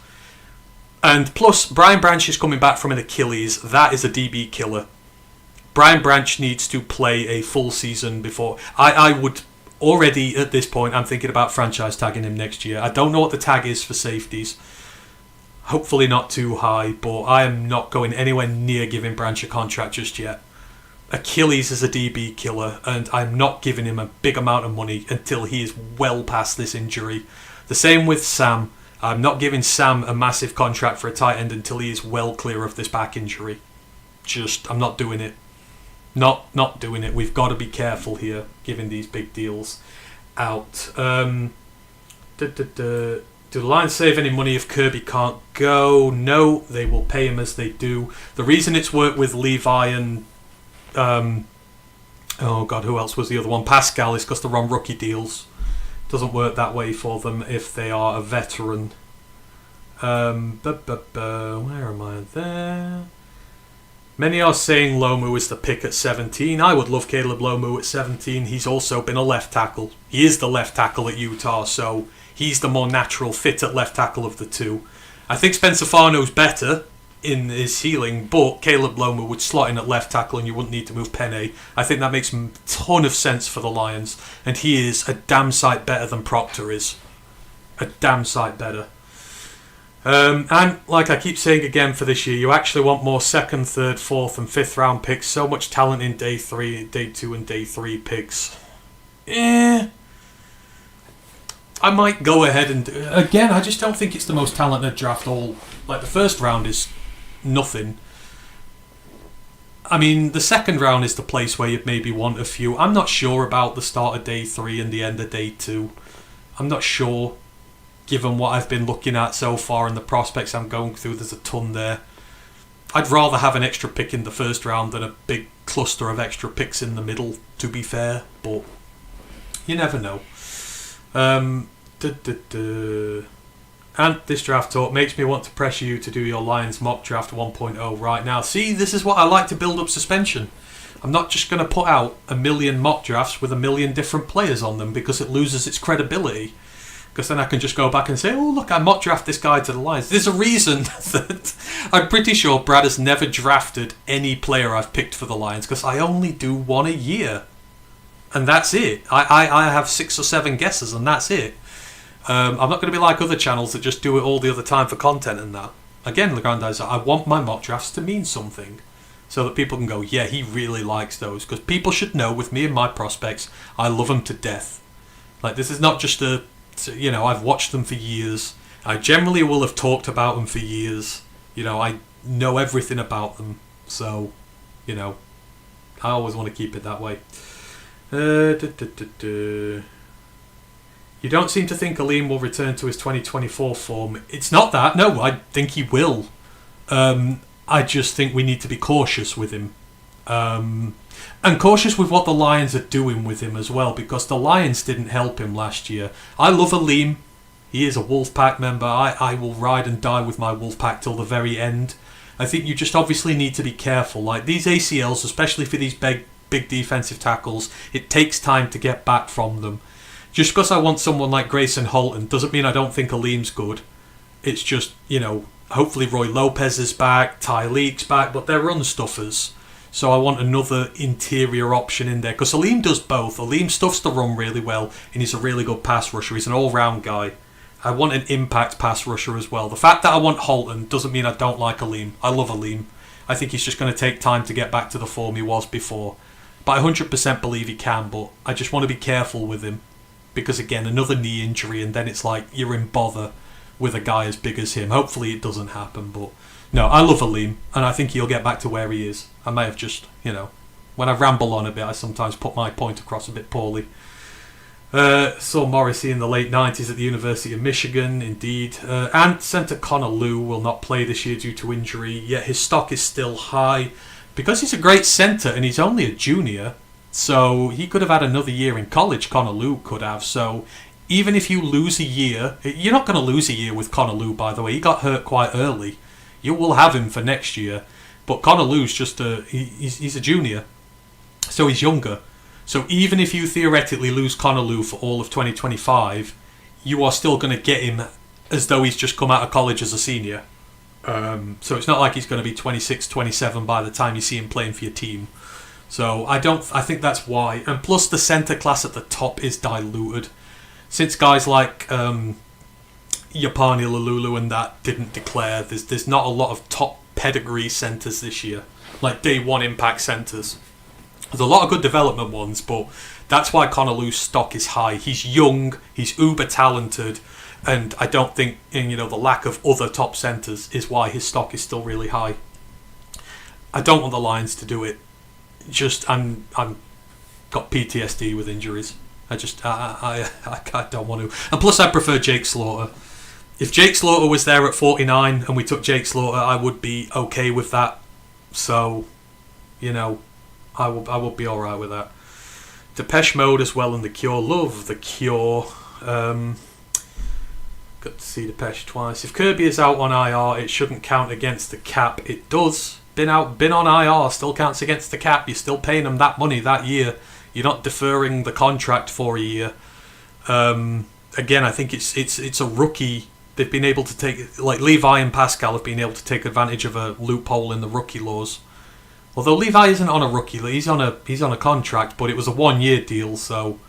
And plus, Brian Branch is coming back from an Achilles. That is a DB killer. Brian Branch needs to play a full season before. I would... Already at this point, I'm thinking about franchise tagging him next year. I don't know what the tag is for safeties. Hopefully not too high, but I am not going anywhere near giving Branch a contract just yet. Achilles is a DB killer, and I'm not giving him a big amount of money until he is well past this injury. The same with Sam. I'm not giving Sam a massive contract for a tight end until he is well clear of this back injury. I'm not doing it. Not doing it. We've got to be careful here, giving these big deals out. Do the Lions save any money if Kirby can't go? No, they will pay him as they do. The reason it's worked with Levi and who else was the other one? Pascal, is because they're on rookie deals. Doesn't work that way for them if they are a veteran. Where am I there? Many are saying Lomu is the pick at 17. I would love Caleb Lomu at 17. He's also been a left tackle. He is the left tackle at Utah, so he's the more natural fit at left tackle of the two. I think Spencer Farno's better in his ceiling, but Caleb Lomu would slot in at left tackle and you wouldn't need to move Penne. I think that makes a ton of sense for the Lions, and he is a damn sight better than Proctor is. A damn sight better. And like I keep saying again for this year, you actually want more 2nd, 3rd, 4th and 5th round picks. So much talent in day 3, day 2 and day 3 picks. I might go ahead and... Again, I just don't think it's the most talented draft all. Like, the 1st round is nothing. I mean, the 2nd round is the place where you'd maybe want a few. I'm not sure about the start of day 3 and the end of day 2. I'm not sure. Given what I've been looking at so far and the prospects I'm going through, there's a ton there. I'd rather have an extra pick in the 1st round than a big cluster of extra picks in the middle, to be fair, but you never know. And this draft talk makes me want to pressure you to do your Lions mock draft 1.0 right now. See, this is what I like to build up suspension. I'm not just going to put out a million mock drafts with a million different players on them because it loses its credibility. Because then I can just go back and say, oh, look, I mock draft this guy to the Lions. There's a reason that I'm pretty sure Brad has never drafted any player I've picked for the Lions because I only do one a year. And that's it. I have 6 or 7 guesses and that's it. I'm not going to be like other channels that just do it all the other time for content and that. Again, the Grandizer, I want my mock drafts to mean something. So that people can go, yeah, he really likes those. Because people should know, with me and my prospects, I love them to death. Like, this is not just I've watched them for years. I generally will have talked about them for years. I know everything about them. So, I always want to keep it that way. You don't seem to think Aleem will return to his 2024 form. It's not that. No, I think he will. I just think we need to be cautious with him. And cautious with what the Lions are doing with him as well, because the Lions didn't help him last year. I love Aleem. He is a Wolfpack member. I will ride and die with my Wolfpack till the very end. I think you just obviously need to be careful. Like these ACLs, especially for these big defensive tackles, it takes time to get back from them. Just because I want someone like Grayson Holton doesn't mean I don't think Aleem's good. It's just, hopefully Roy Lopez is back, Ty Leake's back, but they're run stuffers. So I want another interior option in there. Because Aleem does both. Aleem stuffs the run really well, and he's a really good pass rusher. He's an all-round guy. I want an impact pass rusher as well. The fact that I want Holton doesn't mean I don't like Aleem. I love Aleem. I think he's just going to take time to get back to the form he was before. But I 100% believe he can, but I just want to be careful with him. Because again, another knee injury, and then it's like you're in bother with a guy as big as him. Hopefully it doesn't happen, but no, I love Aleem, and I think he'll get back to where he is. I may have just, when I ramble on a bit, I sometimes put my point across a bit poorly. Saw Morrissey in the late 90s at the University of Michigan, indeed. And centre Connor Lew will not play this year due to injury, yet his stock is still high. Because he's a great centre and he's only a junior, so he could have had another year in college, Connor Lew could have. So even if you lose a year, you're not going to lose a year with Connor Lew, by the way. He got hurt quite early. You will have him for next year. But Connor Lew's just he's a junior, so he's younger. So even if you theoretically lose Connor Lew for all of 2025, you are still going to get him as though he's just come out of college as a senior. So it's not like he's going to be 26, 27 by the time you see him playing for your team. So I think that's why. And plus the centre class at the top is diluted. Since guys like Yapani Lalulu and that didn't declare, there's not a lot of top pedigree centres this year. Like day one impact centres. There's a lot of good development ones, but that's why Connor Lew's stock is high. He's young, he's uber talented, and I don't think the lack of other top centres is why his stock is still really high. I don't want the Lions to do it. Just I'm got PTSD with injuries. I don't want to. And plus I prefer Jake Slaughter. If Jake Slaughter was there at 49 and we took Jake Slaughter, I would be okay with that. So, I would be alright with that. Depeche Mode as well and The Cure. Love The Cure. Got to see Depeche twice. If Kirby is out on IR, it shouldn't count against the cap. It does. Been on IR, still counts against the cap. You're still paying them that money that year. You're not deferring the contract for a year. Again, I think it's a rookie. They've been able to take, like Levi and Pascal have been able to take advantage of a loophole in the rookie laws. Although Levi isn't on a rookie, he's on a contract, but it was a 1-year deal, so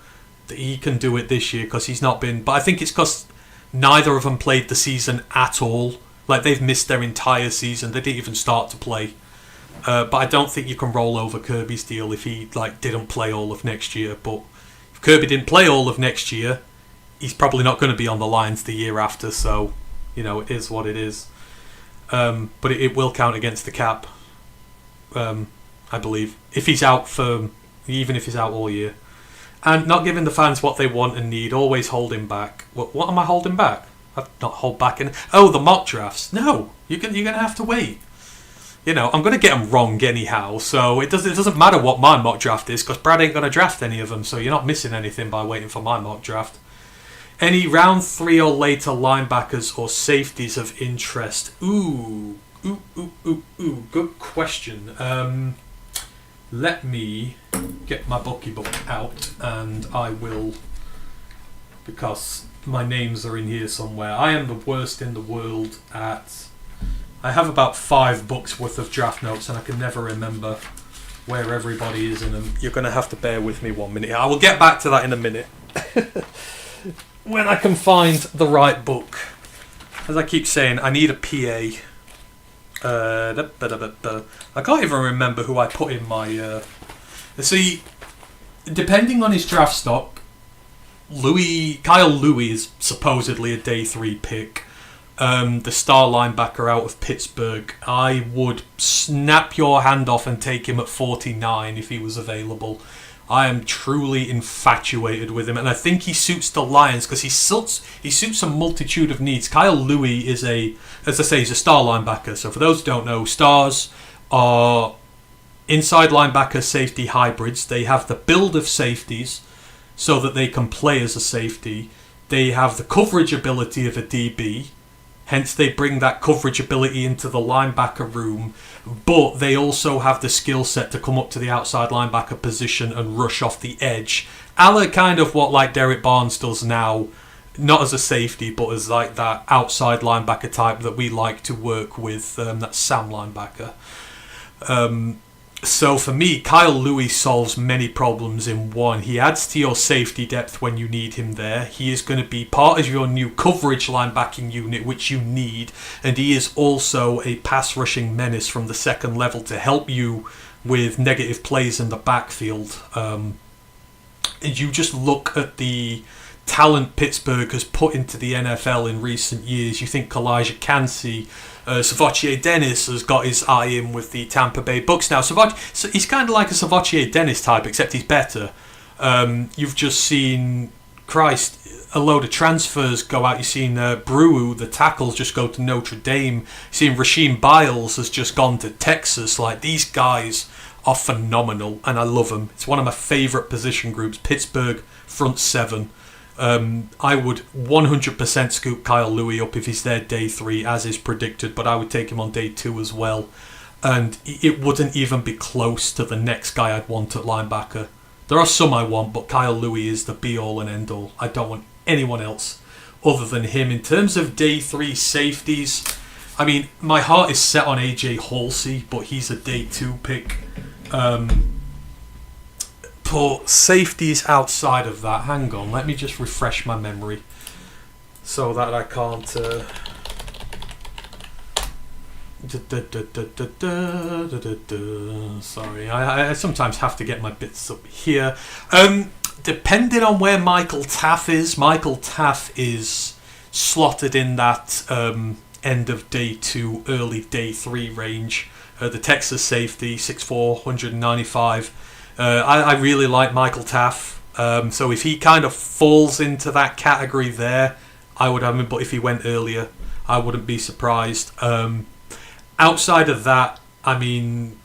he can do it this year because he's not been. But I think it's because neither of them played the season at all. Like they've missed their entire season. They didn't even start to play. But I don't think you can roll over Kirby's deal if he didn't play all of next year. But if Kirby didn't play all of next year, he's probably not going to be on the Lions the year after. So, it is what it is. But it will count against the cap. I believe if he's out even if he's out all year, and not giving the fans what they want and need, always holding back. What am I holding back? I've not hold back the mock drafts. No, you're gonna have to wait. I'm gonna get them wrong anyhow, so it doesn't matter what my mock draft is because Brad ain't gonna draft any of them, so you're not missing anything by waiting for my mock draft. Any round 3 or later linebackers or safeties of interest? Ooh. Good question. Let me get my bookie book out and I will, because my names are in here somewhere. I am the worst in the world at... I have about 5 books worth of draft notes and I can never remember where everybody is in them. You're going to have to bear with me 1 minute. I will get back to that in a minute. When I can find the right book. As I keep saying, I need a PA. I can't even remember who I put in my... See, depending on his draft stock, Kyle Louis is supposedly a day 3 pick. The star linebacker out of Pittsburgh. I would snap your hand off and take him at 49 if he was available. I am truly infatuated with him, and I think he suits the Lions because he suits a multitude of needs. Kyle Louis is as I say, he's a star linebacker. So for those who don't know, stars are inside linebacker safety hybrids. They have the build of safeties so that they can play as a safety. They have the coverage ability of a DB. Hence, they bring that coverage ability into the linebacker room, but they also have the skill set to come up to the outside linebacker position and rush off the edge. A la kind of what like Derek Barnes does now, not as a safety, but as like that outside linebacker type that we like to work with, that Sam linebacker. So for me, Kyle Louis solves many problems in one. He adds to your safety depth when you need him there. He is going to be part of your new coverage linebacking unit, which you need. And he is also a pass rushing menace from the second level to help you with negative plays in the backfield. And you just look at the talent Pittsburgh has put into the NFL in recent years. You think Kalijah Kancey, Savotier Dennis has got his eye in with the Tampa Bay Bucks now. So he's kind of like a Savotier Dennis type, except he's better. You've just seen, a load of transfers go out. You've seen Breu, the tackles, just go to Notre Dame. You've seen Rasheem Biles has just gone to Texas. Like, these guys are phenomenal, and I love them. It's one of my favourite position groups, Pittsburgh front 7. I would 100% scoop Kyle Louis up if he's there day 3 as is predicted, but I would take him on day 2 as well, and it wouldn't even be close to the next guy I'd want at linebacker. There are some I want, but Kyle Louis is the be all and end all. I don't want anyone else other than him. In terms of day 3 safeties, I mean, my heart is set on AJ Halsey, but he's a day 2 pick. But safeties outside of that, hang on, let me just refresh my memory so that I can't... Sorry, I sometimes have to get my bits up here. Depending on where Michael Taff is slotted in that end of day 2, early day 3 range. The Texas safety, 6'4", 195. I really like Michael Taff, so if he kind of falls into that category there, I would have him, but if he went earlier, I wouldn't be surprised. Outside of that, I mean,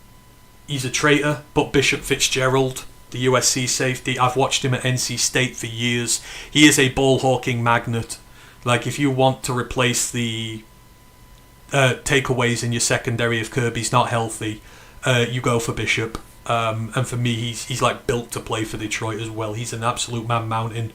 he's a traitor, but Bishop Fitzgerald, the USC safety, I've watched him at NC State for years. He is a ball-hawking magnet. Like, if you want to replace the takeaways in your secondary if Kirby's not healthy, you go for Bishop. And for me, he's like built to play for Detroit as well. He's an absolute man mountain.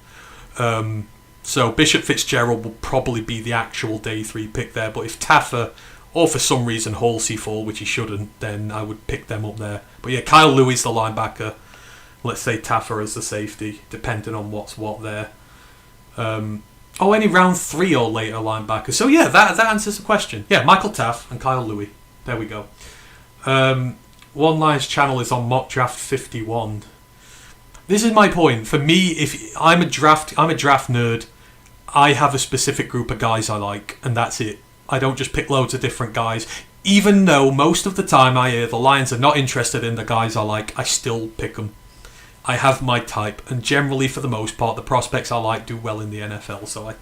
So Bishop Fitzgerald will probably be the actual day 3 pick there. But if Taffer or for some reason Halsey fall, which he shouldn't, then I would pick them up there. But yeah, Kyle Louis the linebacker. Let's say Taffer as the safety, depending on what's what there. Any round 3 or later linebacker. So yeah, that answers the question. Yeah, Michael Taff and Kyle Louis. There we go. One Lions channel is on mock draft 51. This is my point. For me, if I'm a draft nerd, I have a specific group of guys I like, and that's it. I don't just pick loads of different guys. Even though most of the time I hear the Lions are not interested in the guys I like, I still pick them. I have my type, and generally, for the most part, the prospects I like do well in the NFL. So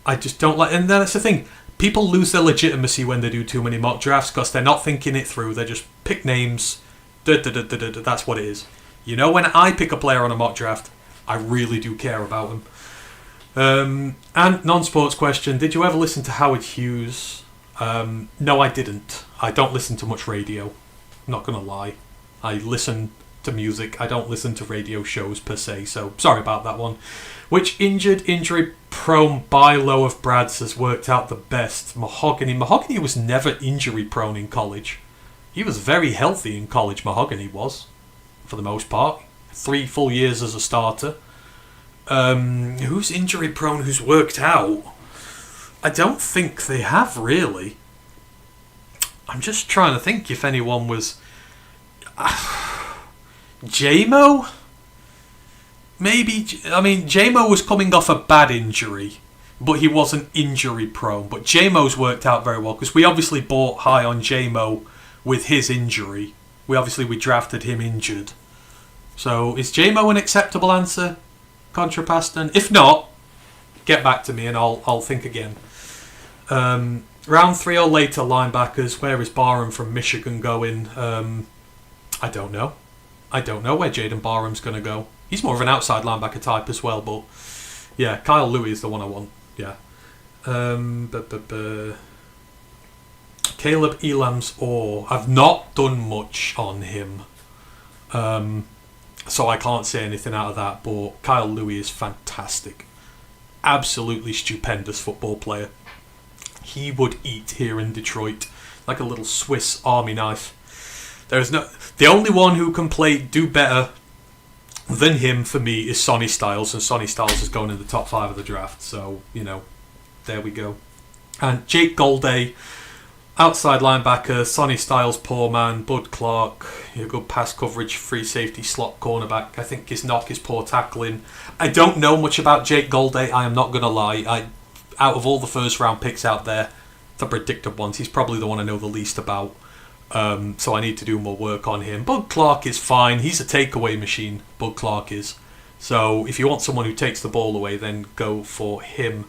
I just don't like. And that's the thing. People lose their legitimacy when they do too many mock drafts because they're not thinking it through. They just pick names. That's what it is. When I pick a player on a mock draft, I really do care about him. And non-sports question, did you ever listen to Howard Hughes? No, I didn't. I don't listen to much radio. Not going to lie. I listen to music. I don't listen to radio shows per se, so sorry about that one. Which injury-prone buy low of Brad's has worked out the best? Mahogany. Mahogany was never injury-prone in college. He was very healthy in college, Mahogany was, for the most part. 3 full years as a starter. Who's injury-prone who's worked out? I don't think they have, really. I'm just trying to think if anyone was... J-Mo? Maybe. I mean, J-Mo was coming off a bad injury, but he wasn't injury prone. But J-Mo's worked out very well, because we obviously bought high on J-Mo with his injury. We drafted him injured. So is J-Mo an acceptable answer, Contrapaston? If not, get back to me and I'll think again. Round 3 or later linebackers, where is Barham from Michigan going? I don't know. I don't know where Jaden Barham's going to go. He's more of an outside linebacker type as well, but yeah, Kyle Louis is the one I want. Yeah. Caleb Elam's Orr. I've not done much on him, so I can't say anything out of that, but Kyle Louis is fantastic. Absolutely stupendous football player. He would eat here in Detroit like a little Swiss Army knife. The only one who can do better than him for me is Sonny Styles, and Sonny Styles is going in the top 5 of the draft. So, there we go. And Jake Golday, outside linebacker, Sonny Styles, poor man, Bud Clark, good pass coverage, free safety, slot cornerback. I think his knock is poor tackling. I don't know much about Jake Golday, I am not going to lie. Out of all the first round picks out there, the predicted ones, he's probably the one I know the least about. So I need to do more work on him. Bud Clark is fine. He's a takeaway machine, Bud Clark is. So if you want someone who takes the ball away, then go for him.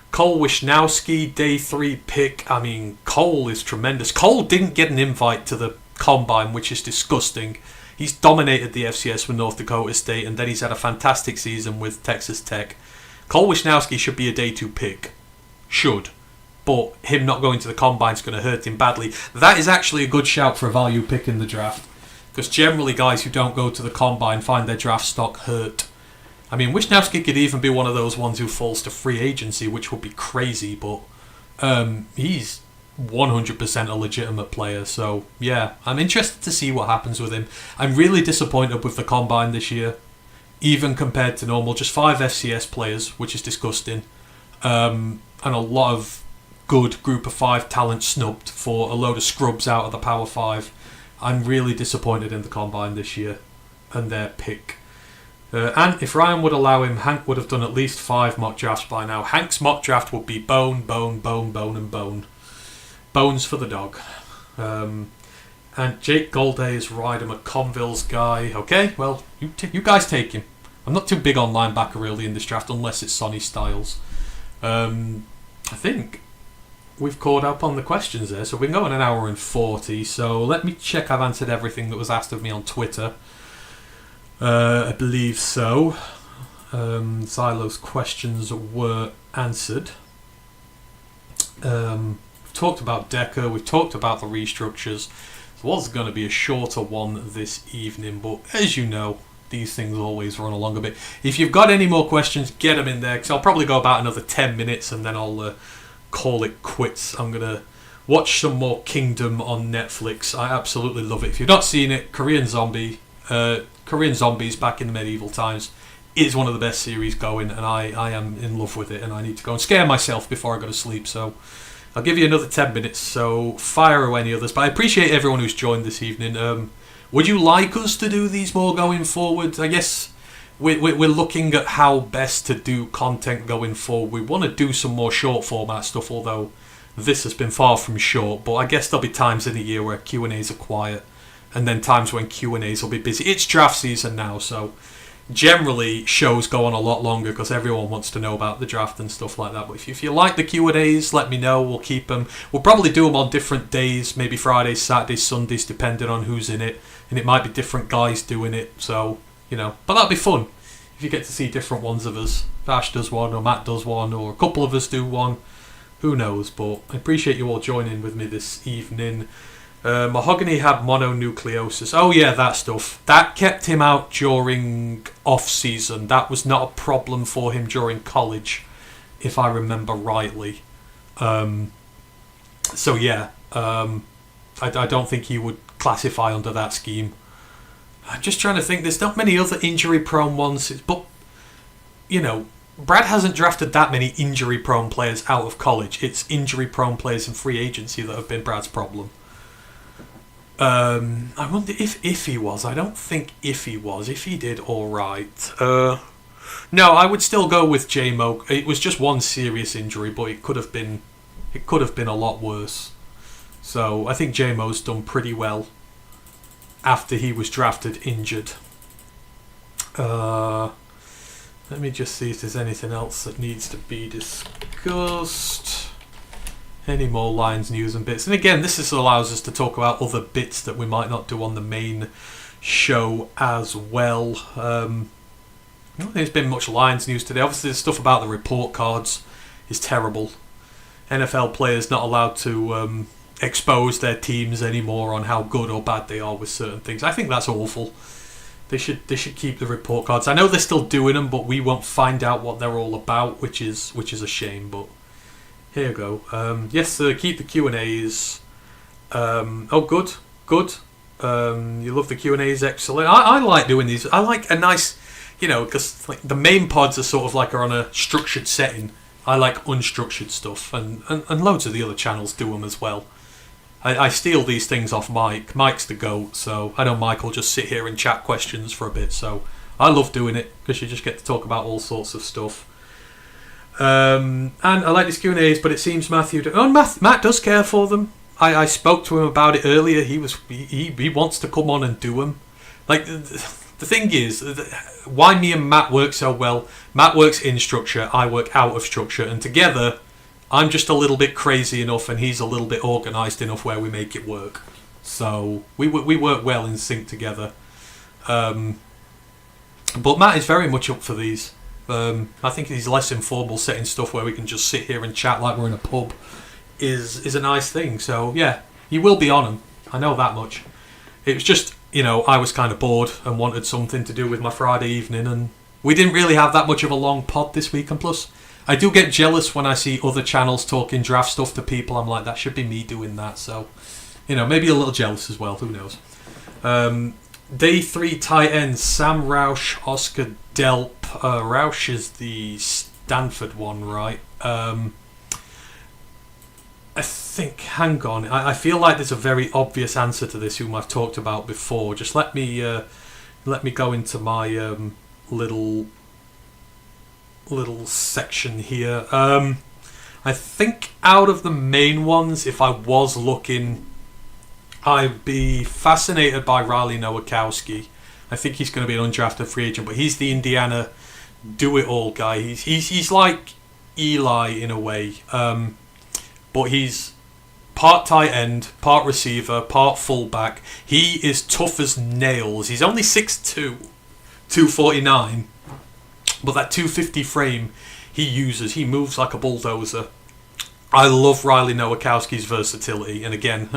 Cole Wisnowski, day 3 pick. I mean, Cole is tremendous. Cole didn't get an invite to the Combine, which is disgusting. He's dominated the FCS with North Dakota State, and then he's had a fantastic season with Texas Tech. Cole Wisnowski should be a day 2 pick. Should. But him not going to the Combine is going to hurt him badly. That is actually a good shout for a value pick in the draft. Because generally guys who don't go to the Combine find their draft stock hurt. I mean, Wisnowski could even be one of those ones who falls to free agency, which would be crazy, but he's 100% a legitimate player. So, yeah, I'm interested to see what happens with him. I'm really disappointed with the Combine this year, even compared to normal. Just 5 FCS players, which is disgusting. And a lot of good group of 5 talent snubbed for a load of scrubs out of the Power 5. I'm really disappointed in the Combine this year and their pick. And if Ryan would allow him, Hank would have done at least 5 mock drafts by now. Hank's mock draft would be bone, bone, bone, bone, and bone. Bones for the dog. And Jake Golday is Ryder McConville's guy. Okay, well, you guys take him. I'm not too big on linebacker really in this draft unless it's Sonny Styles. I think we've caught up on the questions there, so we've been going an hour and 40, so let me check I've answered everything that was asked of me on Twitter. I believe so. Silo's questions were answered. We've talked about Decker, we've talked about the restructures. It was going to be a shorter one this evening, but as you know, these things always run along a bit. If you've got any more questions, get them in there, because I'll probably go about another 10 minutes and then I'll call it quits. I'm going to watch some more Kingdom on Netflix. I absolutely love it. If you've not seen it, Korean Zombies back in the medieval times is one of the best series going, and I am in love with it, and I need to go and scare myself before I go to sleep, so I'll give you another 10 minutes, so fire away any others. But I appreciate everyone who's joined this evening. Would you like us to do these more going forward? I guess we're looking at how best to do content going forward. We want to do some more short format stuff, although this has been far from short, but I guess there'll be times in the year where Q&As are quiet, and then times when Q&As will be busy. It's draft season now, so generally shows go on a lot longer because everyone wants to know about the draft and stuff like that. But if you like the Q&As, let me know. We'll keep them. We'll probably do them on different days, maybe Fridays, Saturdays, Sundays, depending on who's in it. And it might be different guys doing it, so, but that'll be fun. if you get to see different ones of us. If Ash does one, or Matt does one, or a couple of us do one, who knows? But I appreciate you all joining with me this evening. Mahogany had mononucleosis. Oh yeah, that stuff. That kept him out during off-season. That was not a problem for him during college, if I remember rightly. So yeah, I don't think he would classify under that scheme. I'm just trying to think. There's not many other injury-prone ones, but you know, Brad hasn't drafted that many injury-prone players out of college. It's injury-prone players in free agency that have been Brad's problem. I wonder if he was. I don't think if he was. If he did, all right. No, I would still go with J-Mo. It was just one serious injury, but it could have been a lot worse. So I think J-Mo's done pretty well after he was drafted injured. Let me just see if there's anything else that needs to be discussed. Any more Lions news and bits. And again, this allows us to talk about other bits that we might not do on the main show as well. I don't think there's been much Lions news today. Obviously, the stuff about the report cards is terrible. NFL players not allowed to expose their teams anymore on how good or bad they are with certain things. I think that's awful. They should keep the report cards. I know they're still doing them, but we won't find out what they're all about, which is a shame. But here you go. Yes, keep the Q&As. Good. You love the Q&As, excellent. I like doing these. I like a nice, because like the main pods are on a structured setting. I like unstructured stuff, and loads of the other channels do them as well. I steal these things off Mike. Mike's the GOAT, so I know Mike will just sit here and chat questions for a bit. So I love doing it because you just get to talk about all sorts of stuff. And I like these Q&As, but it seems Matt does care for them. I spoke to him about it earlier. He wants to come on and do them. Like the thing is, why me and Matt work so well. Matt works in structure, I work out of structure, and together I'm just a little bit crazy enough and he's a little bit organised enough where we make it work. So we work well in sync together. But Matt is very much up for these. I think these less informal setting stuff where we can just sit here and chat like we're in a pub is a nice thing. So yeah, you will be on them. I know that much. It was just, I was kind of bored and wanted something to do with my Friday evening, and we didn't really have that much of a long pod this week. And plus, I do get jealous when I see other channels talking draft stuff to people. I'm like, that should be me doing that. So, maybe a little jealous as well. Who knows? Day 3 tight ends, Sam Roush, Oscar Delp. Roush is the Stanford one, right? I think, hang on, I feel like there's a very obvious answer to this, whom I've talked about before. Just let me go into my little section here. I think out of the main ones, if I was looking, I'd be fascinated by Riley Nowakowski. I think he's going to be an undrafted free agent, but he's the Indiana do-it-all guy. He's like Eli in a way, but he's part tight end, part receiver, part fullback. He is tough as nails. He's only 6'2", 249, but that 250 frame he moves like a bulldozer. I love Riley Nowakowski's versatility, and again,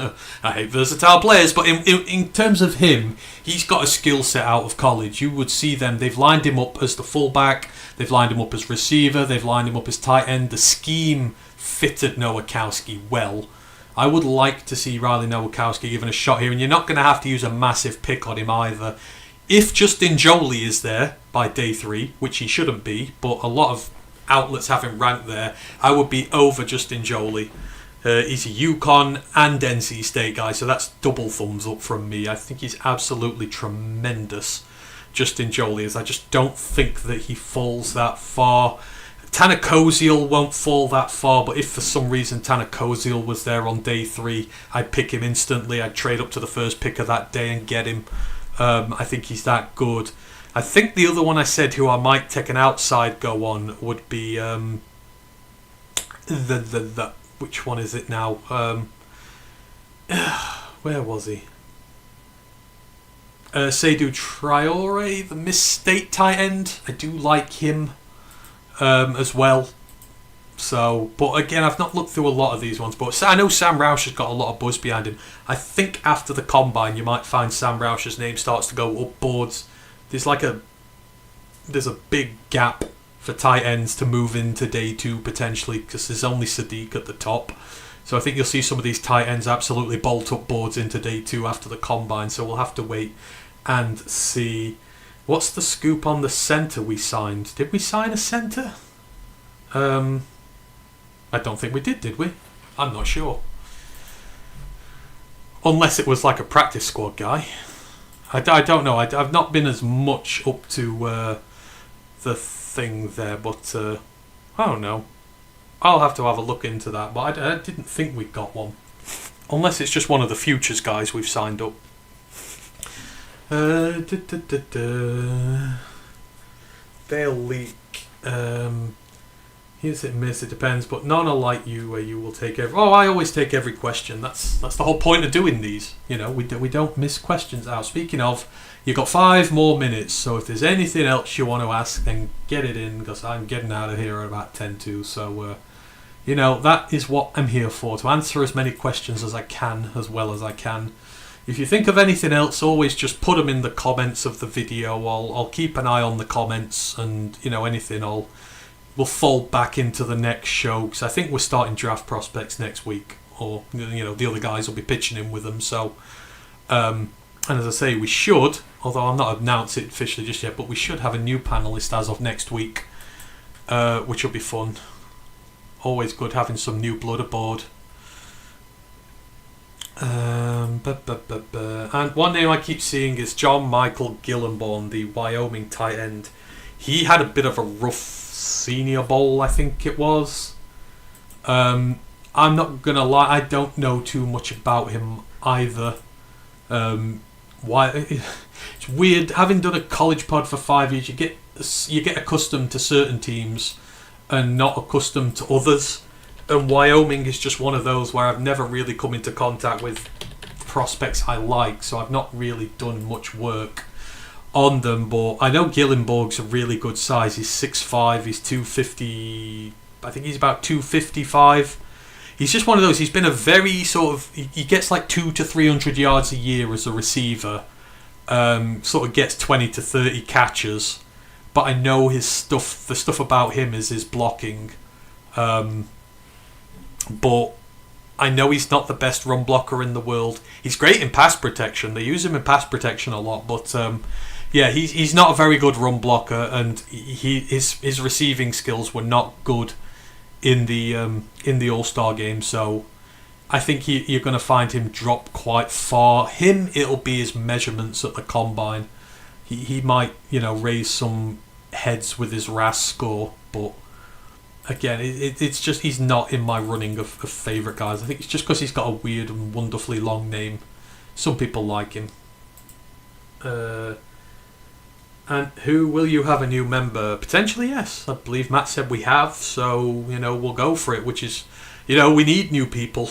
I hate versatile players, but in terms of him, he's got a skill set out of college. You would see them, they've lined him up as the fullback, they've lined him up as receiver, they've lined him up as tight end. The scheme fitted Nowakowski well. I would like to see Riley Nowakowski given a shot here, and you're not going to have to use a massive pick on him either. If Justin Joly is there by day 3, which he shouldn't be, but a lot of outlets have him ranked there, I would be over Justin Joly. He's a UConn and NC State guy, so that's double thumbs up from me. I think he's absolutely tremendous, Justin Joly is. I just don't think that he falls that far. Tanner Koziel won't fall that far, but if for some reason Tanner Koziel was there on day 3, I'd pick him instantly. I'd trade up to the first pick of that day and get him. I think he's that good. I think the other one I said who I might take an outside go on would be which one is it now? Where was he? Seydou Traore, the Miss State tight end. I do like him as well. So, but again, I've not looked through a lot of these ones. But I know Sam Roush has got a lot of buzz behind him. I think after the combine, you might find Sam Roush's name starts to go up boards. There's a big gap for tight ends to move into day 2 potentially, because there's only Sadiq at the top. So I think you'll see some of these tight ends absolutely bolt up boards into day 2 after the combine. So we'll have to wait and see. What's the scoop on the centre we signed? Did we sign a centre? I don't think we did we? I'm not sure. Unless it was like a practice squad guy. I don't know. I've not been as much up to the thing there, but I don't know. I'll have to have a look into that, but I didn't think we got one. Unless it's just one of the futures guys we've signed up. They'll leak. Here's it, miss. It depends, but none are like you, where you will take every. Oh, I always take every question. That's the whole point of doing these. You know, we don't miss questions out. Speaking of, you've got 5 more minutes. So if there's anything else you want to ask, then get it in, because I'm getting out of here at about 10:02. So, you know, that is what I'm here for, to answer as many questions as I can, as well as I can. If you think of anything else, always just put them in the comments of the video. I'll keep an eye on the comments, and you know, anything we'll fold back into the next show, because I think we're starting draft prospects next week, or you know, the other guys will be pitching in with them. So, and as I say, we should, although I'm not announced it officially just yet, but we should have a new panelist as of next week, which will be fun. Always good having some new blood aboard. And one name I keep seeing is John Michael Gillenborn, the Wyoming tight end. He had a bit of a rough Senior Bowl, I think it was. I'm not gonna lie, I don't know too much about him either. Why? It's weird, having done a college pod for 5 years. You get accustomed to certain teams and not accustomed to others. And Wyoming is just one of those where I've never really come into contact with prospects I like, so I've not really done much work on them. But I know Gillenborg's a really good size. He's 6'5", he's 250, I think he's about 255. He's just one of those. He's been a very sort of, he gets like 200 to 300 yards a year as a receiver. Sort of gets 20 to 30 catches. But I know the stuff about him is his blocking. But I know he's not the best run blocker in the world. He's great in pass protection. They use him in pass protection a lot, but yeah, he's not a very good run blocker, and his receiving skills were not good in the All-Star game. So I think you're going to find him drop quite far. It'll be his measurements at the combine. He might, you know, raise some heads with his RAS score, but again, it's just he's not in my running of favourite guys. I think it's just because he's got a weird and wonderfully long name. Some people like him. And who will you have a new member? Potentially, yes. I believe Matt said we have, so you know, we'll go for it. Which is, you know, we need new people.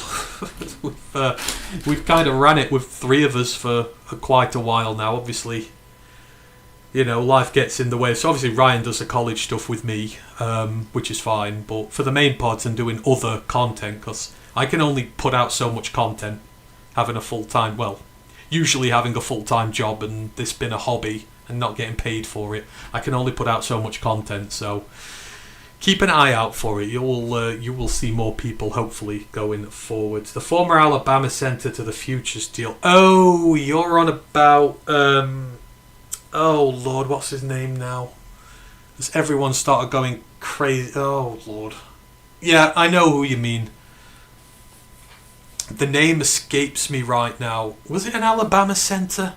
We've kind of ran it with 3 of us for quite a while now. Obviously, you know, life gets in the way. So obviously Ryan does the college stuff with me, which is fine. But for the main pods and doing other content, because I can only put out so much content, having a full-time, usually having a full-time job, and this been a hobby and not getting paid for it. I can only put out so much content. So keep an eye out for it. You will see more people hopefully going forward. The former Alabama center to the futures deal. Oh, you're on about. Oh Lord, what's his name now? As everyone started going crazy. Oh Lord. Yeah, I know who you mean. The name escapes me right now. Was it an Alabama center?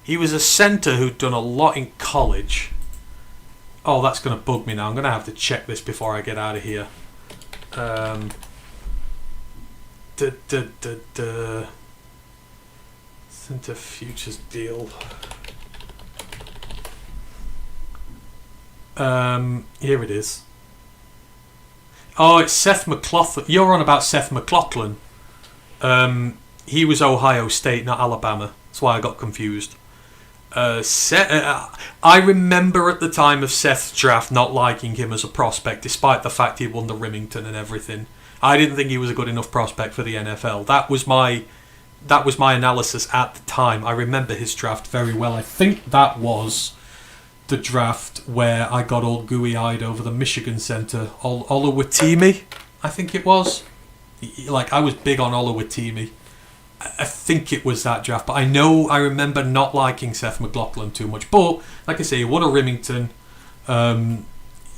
He was a center who'd done a lot in college. Oh, that's going to bug me now. I'm going to have to check this before I get out of here. Center futures deal. Here it is. Oh, it's Seth McLaughlin. You're on about Seth McLaughlin. He was Ohio State, not Alabama. That's why I got confused. I remember at the time of Seth's draft not liking him as a prospect, despite the fact he won the Rimington and everything. I didn't think he was a good enough prospect for the NFL. That was my analysis at the time. I remember his draft very well. I think that was the draft where I got all gooey-eyed over the Michigan center, Oluwatimi, I think it was. Like, I was big on Oluwatimi. I think it was that draft, but I remember not liking Seth McLaughlin too much. But, like I say, he won a Rimington.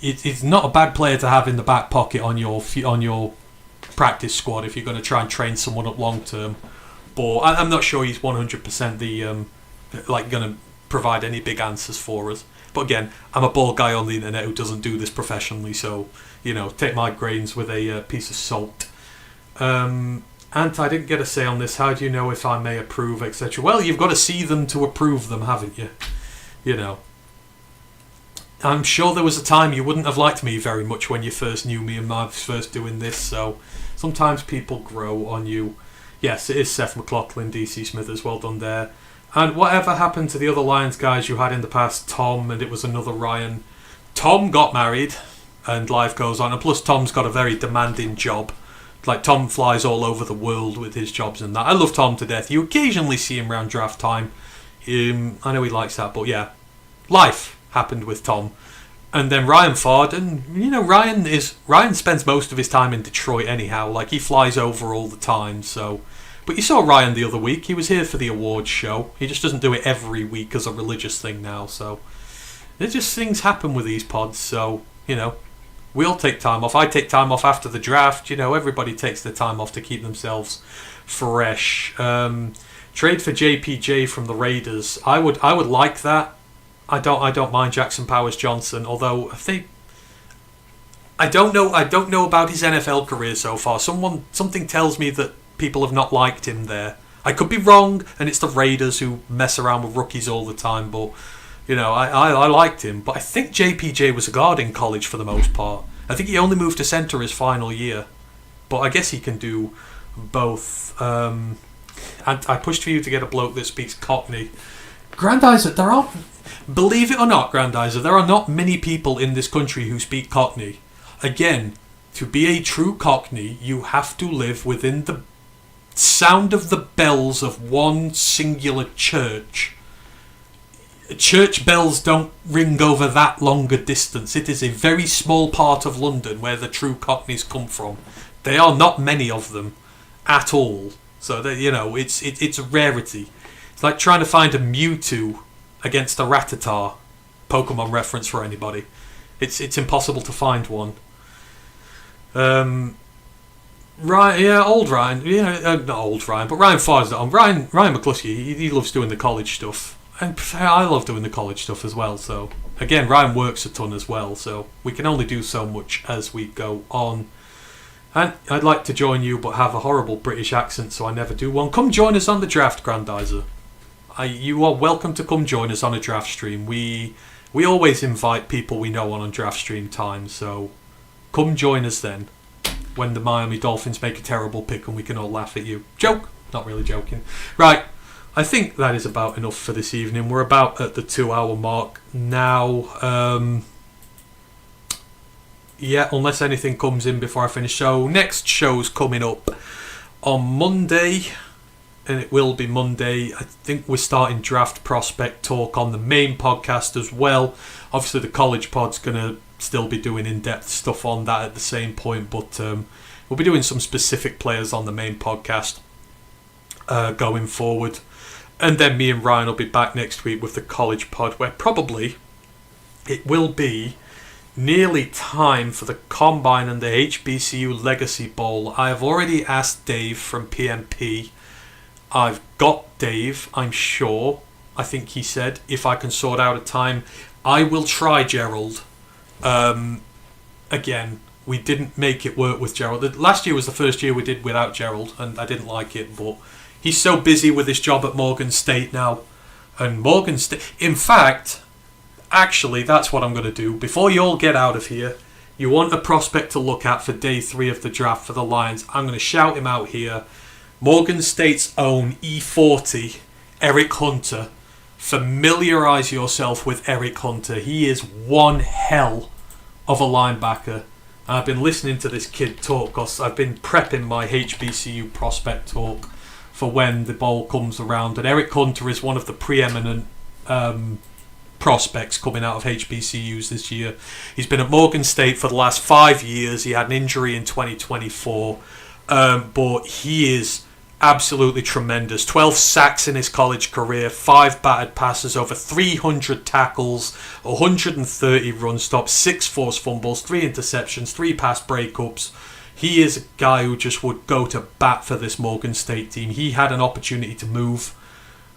It's not a bad player to have in the back pocket on your practice squad if you're going to try and train someone up long term. But I'm not sure he's 100% going to provide any big answers for us. But again, I'm a bald guy on the internet who doesn't do this professionally, so take my grains with a piece of salt. Ant, I didn't get a say on this. How do you know if I may approve, etc.? Well, you've got to see them to approve them, haven't you? I'm sure there was a time you wouldn't have liked me very much when you first knew me and I was first doing this, so sometimes people grow on you. Yes, it is Seth McLaughlin, DC Smithers, well done there. And whatever happened to the other Lions guys you had in the past, Tom, and it was another Ryan. Tom got married, and life goes on, and plus Tom's got a very demanding job. Like, Tom flies all over the world with his jobs and that. I love Tom to death. You occasionally see him around draft time. I know he likes that, but yeah. Life happened with Tom. And then Ryan Ford, and Ryan spends most of his time in Detroit anyhow. Like, he flies over all the time, so. But you saw Ryan the other week. He was here for the awards show. He just doesn't do it every week as a religious thing now, so. There's just things happen with these pods, so, we all take time off. I take time off after the draft. Everybody takes their time off to keep themselves fresh. Trade for JPJ from the Raiders. I would like that. I don't mind Jackson Powers Johnson, although I don't know about his NFL career so far. Something tells me that people have not liked him there. I could be wrong, and it's the Raiders who mess around with rookies all the time, but I liked him. But I think JPJ was a guard in college for the most part. I think he only moved to centre his final year, but I guess he can do both. And I pushed for you to get a bloke that speaks Cockney. Grandizer, believe it or not, Grandizer, there are not many people in this country who speak Cockney. Again, to be a true Cockney, you have to live within the sound of the bells of one singular church. Church bells don't ring over that long a distance. It is a very small part of London where the true Cockneys come from. There are not many of them at all. So it's a rarity. It's like trying to find a Mewtwo against a Rattata. Pokemon reference for anybody. It's impossible to find one. Old Ryan. Not old Ryan, but Ryan Farr's on. Ryan McCluskey. He loves doing the college stuff. And I love doing the college stuff as well, so again, Ryan works a ton as well, so we can only do so much as we go on. And I'd like to join you, but have a horrible British accent, so I never do one. Come join us on the draft, Grandizer. You are welcome to come join us on a draft stream. We always invite people we know on draft stream time, so come join us then, when the Miami Dolphins make a terrible pick and we can all laugh at you. Joke? Not really joking. Right. I think that is about enough for this evening. We're about at the 2-hour mark now. Unless anything comes in before I finish. So next show's coming up on Monday, and it will be Monday. I think we're starting draft prospect talk on the main podcast as well. Obviously the college pod's going to still be doing in-depth stuff on that at the same point, but we'll be doing some specific players on the main podcast going forward. And then me and Ryan will be back next week with the college pod, where probably it will be nearly time for the Combine and the HBCU Legacy Bowl. I have already asked Dave from PMP. I've got Dave, I'm sure. I think he said, if I can sort out a time. I will try Gerald. Again, we didn't make it work with Gerald. Last year was the first year we did without Gerald, and I didn't like it, but he's so busy with his job at Morgan State now. And Morgan State... In fact, actually, that's what I'm going to do. Before you all get out of here, you want a prospect to look at for day 3 of the draft for the Lions. I'm going to shout him out here. Morgan State's own E40, Eric Hunter, familiarise yourself with Eric Hunter. He is one hell of a linebacker. I've been listening to this kid talk because I've been prepping my HBCU prospect talk for when the ball comes around. And Eric Hunter is one of the preeminent prospects coming out of HBCUs this year. He's been at Morgan State for the last 5 years. He had an injury in 2024. But he is absolutely tremendous. 12 sacks in his college career, 5 batted passes, over 300 tackles, 130 run stops, 6 forced fumbles, 3 interceptions, 3 pass breakups. He is a guy who just would go to bat for this Morgan State team. He had an opportunity to move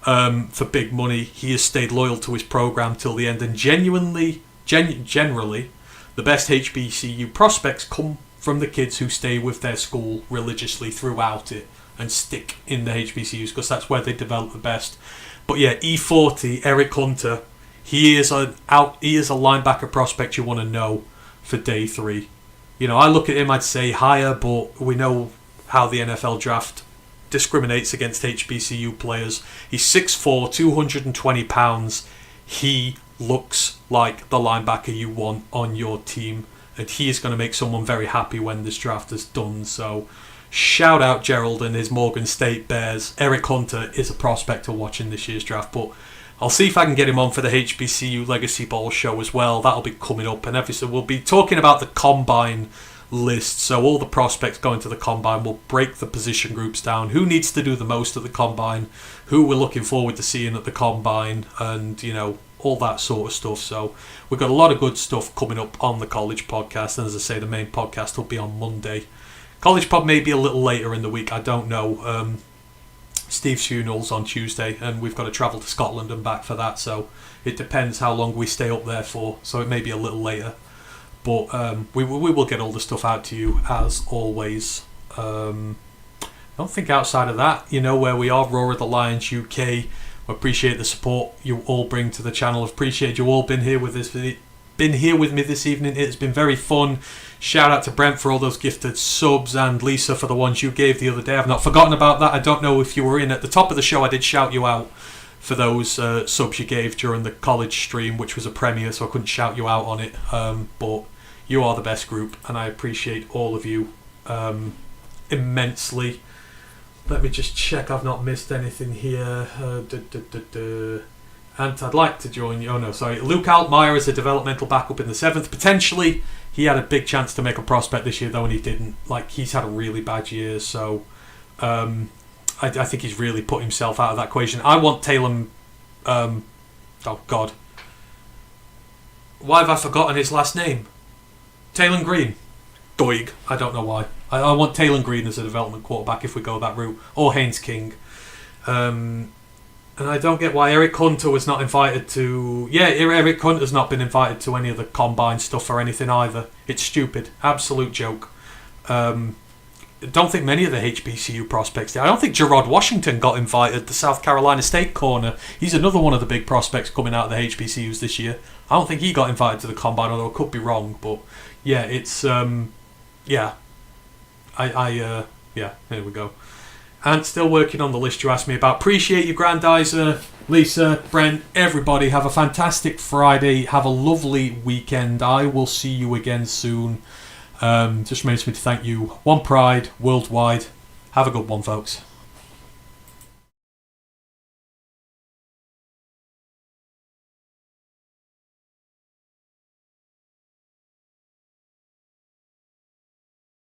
for big money. He has stayed loyal to his program till the end, and generally, the best HBCU prospects come from the kids who stay with their school religiously throughout it and stick in the HBCUs, because that's where they develop the best. But yeah, E40, Eric Hunter, he is a linebacker prospect you want to know for day 3. You know, I look at him, I'd say higher, but we know how the NFL draft discriminates against HBCU players. He's 6'4", 220 pounds. He looks like the linebacker you want on your team, and he is going to make someone very happy when this draft is done. So shout out Gerald and his Morgan State Bears. Eric Hunter is a prospect to watch in this year's draft, but I'll see if I can get him on for the HBCU Legacy Ball show as well. That'll be coming up, and obviously we'll be talking about the Combine list. So all the prospects going to the Combine, we'll break the position groups down. Who needs to do the most at the Combine? Who we're looking forward to seeing at the Combine? And, you know, all that sort of stuff. So we've got a lot of good stuff coming up on the College Podcast. And as I say, the main podcast will be on Monday. College Pod may be a little later in the week, I don't know. Steve's funeral's on Tuesday, and we've got to travel to Scotland and back for that, so it depends how long we stay up there for, so it may be a little later. But we will get all the stuff out to you, as always. I don't think outside of that, you know where we are, Roar of the Lions UK. We appreciate the support you all bring to the channel. Appreciate you all been here with me this evening. It's been very fun. Shout out to Brent for all those gifted subs, and Lisa for the ones you gave the other day. I've not forgotten about that. I don't know if you were in at the top of the show. I did shout you out for those subs you gave during the college stream, which was a premiere, so I couldn't shout you out on it. But you are the best group, and I appreciate all of you immensely. Let me just check I've not missed anything here. And I'd like to join you. Oh no, sorry. Luke Altmaier is a developmental backup in the 7th. Potentially, he had a big chance to make a prospect this year, though, and he didn't. Like, he's had a really bad year, so I think he's really put himself out of that equation. I want Taylor... oh, God. Why have I forgotten his last name? Taylor Green. Doig. I don't know why. I want Taylor Green as a development quarterback if we go that route. Or Haynes King. And I don't get why Eric Hunter was not invited to... Yeah, Eric Hunter's not been invited to any of the Combine stuff or anything either. It's stupid. Absolute joke. Don't think many of the HBCU prospects did. I don't think Gerard Washington got invited, the South Carolina State corner. He's another one of the big prospects coming out of the HBCUs this year. I don't think he got invited to the Combine, although I could be wrong. But yeah, it's... yeah. Yeah, there we go. And still working on the list you asked me about. Appreciate you, Grandizer, Lisa, Brent, everybody. Have a fantastic Friday. Have a lovely weekend. I will see you again soon. Just remains me to thank you. One Pride, worldwide. Have a good one, folks.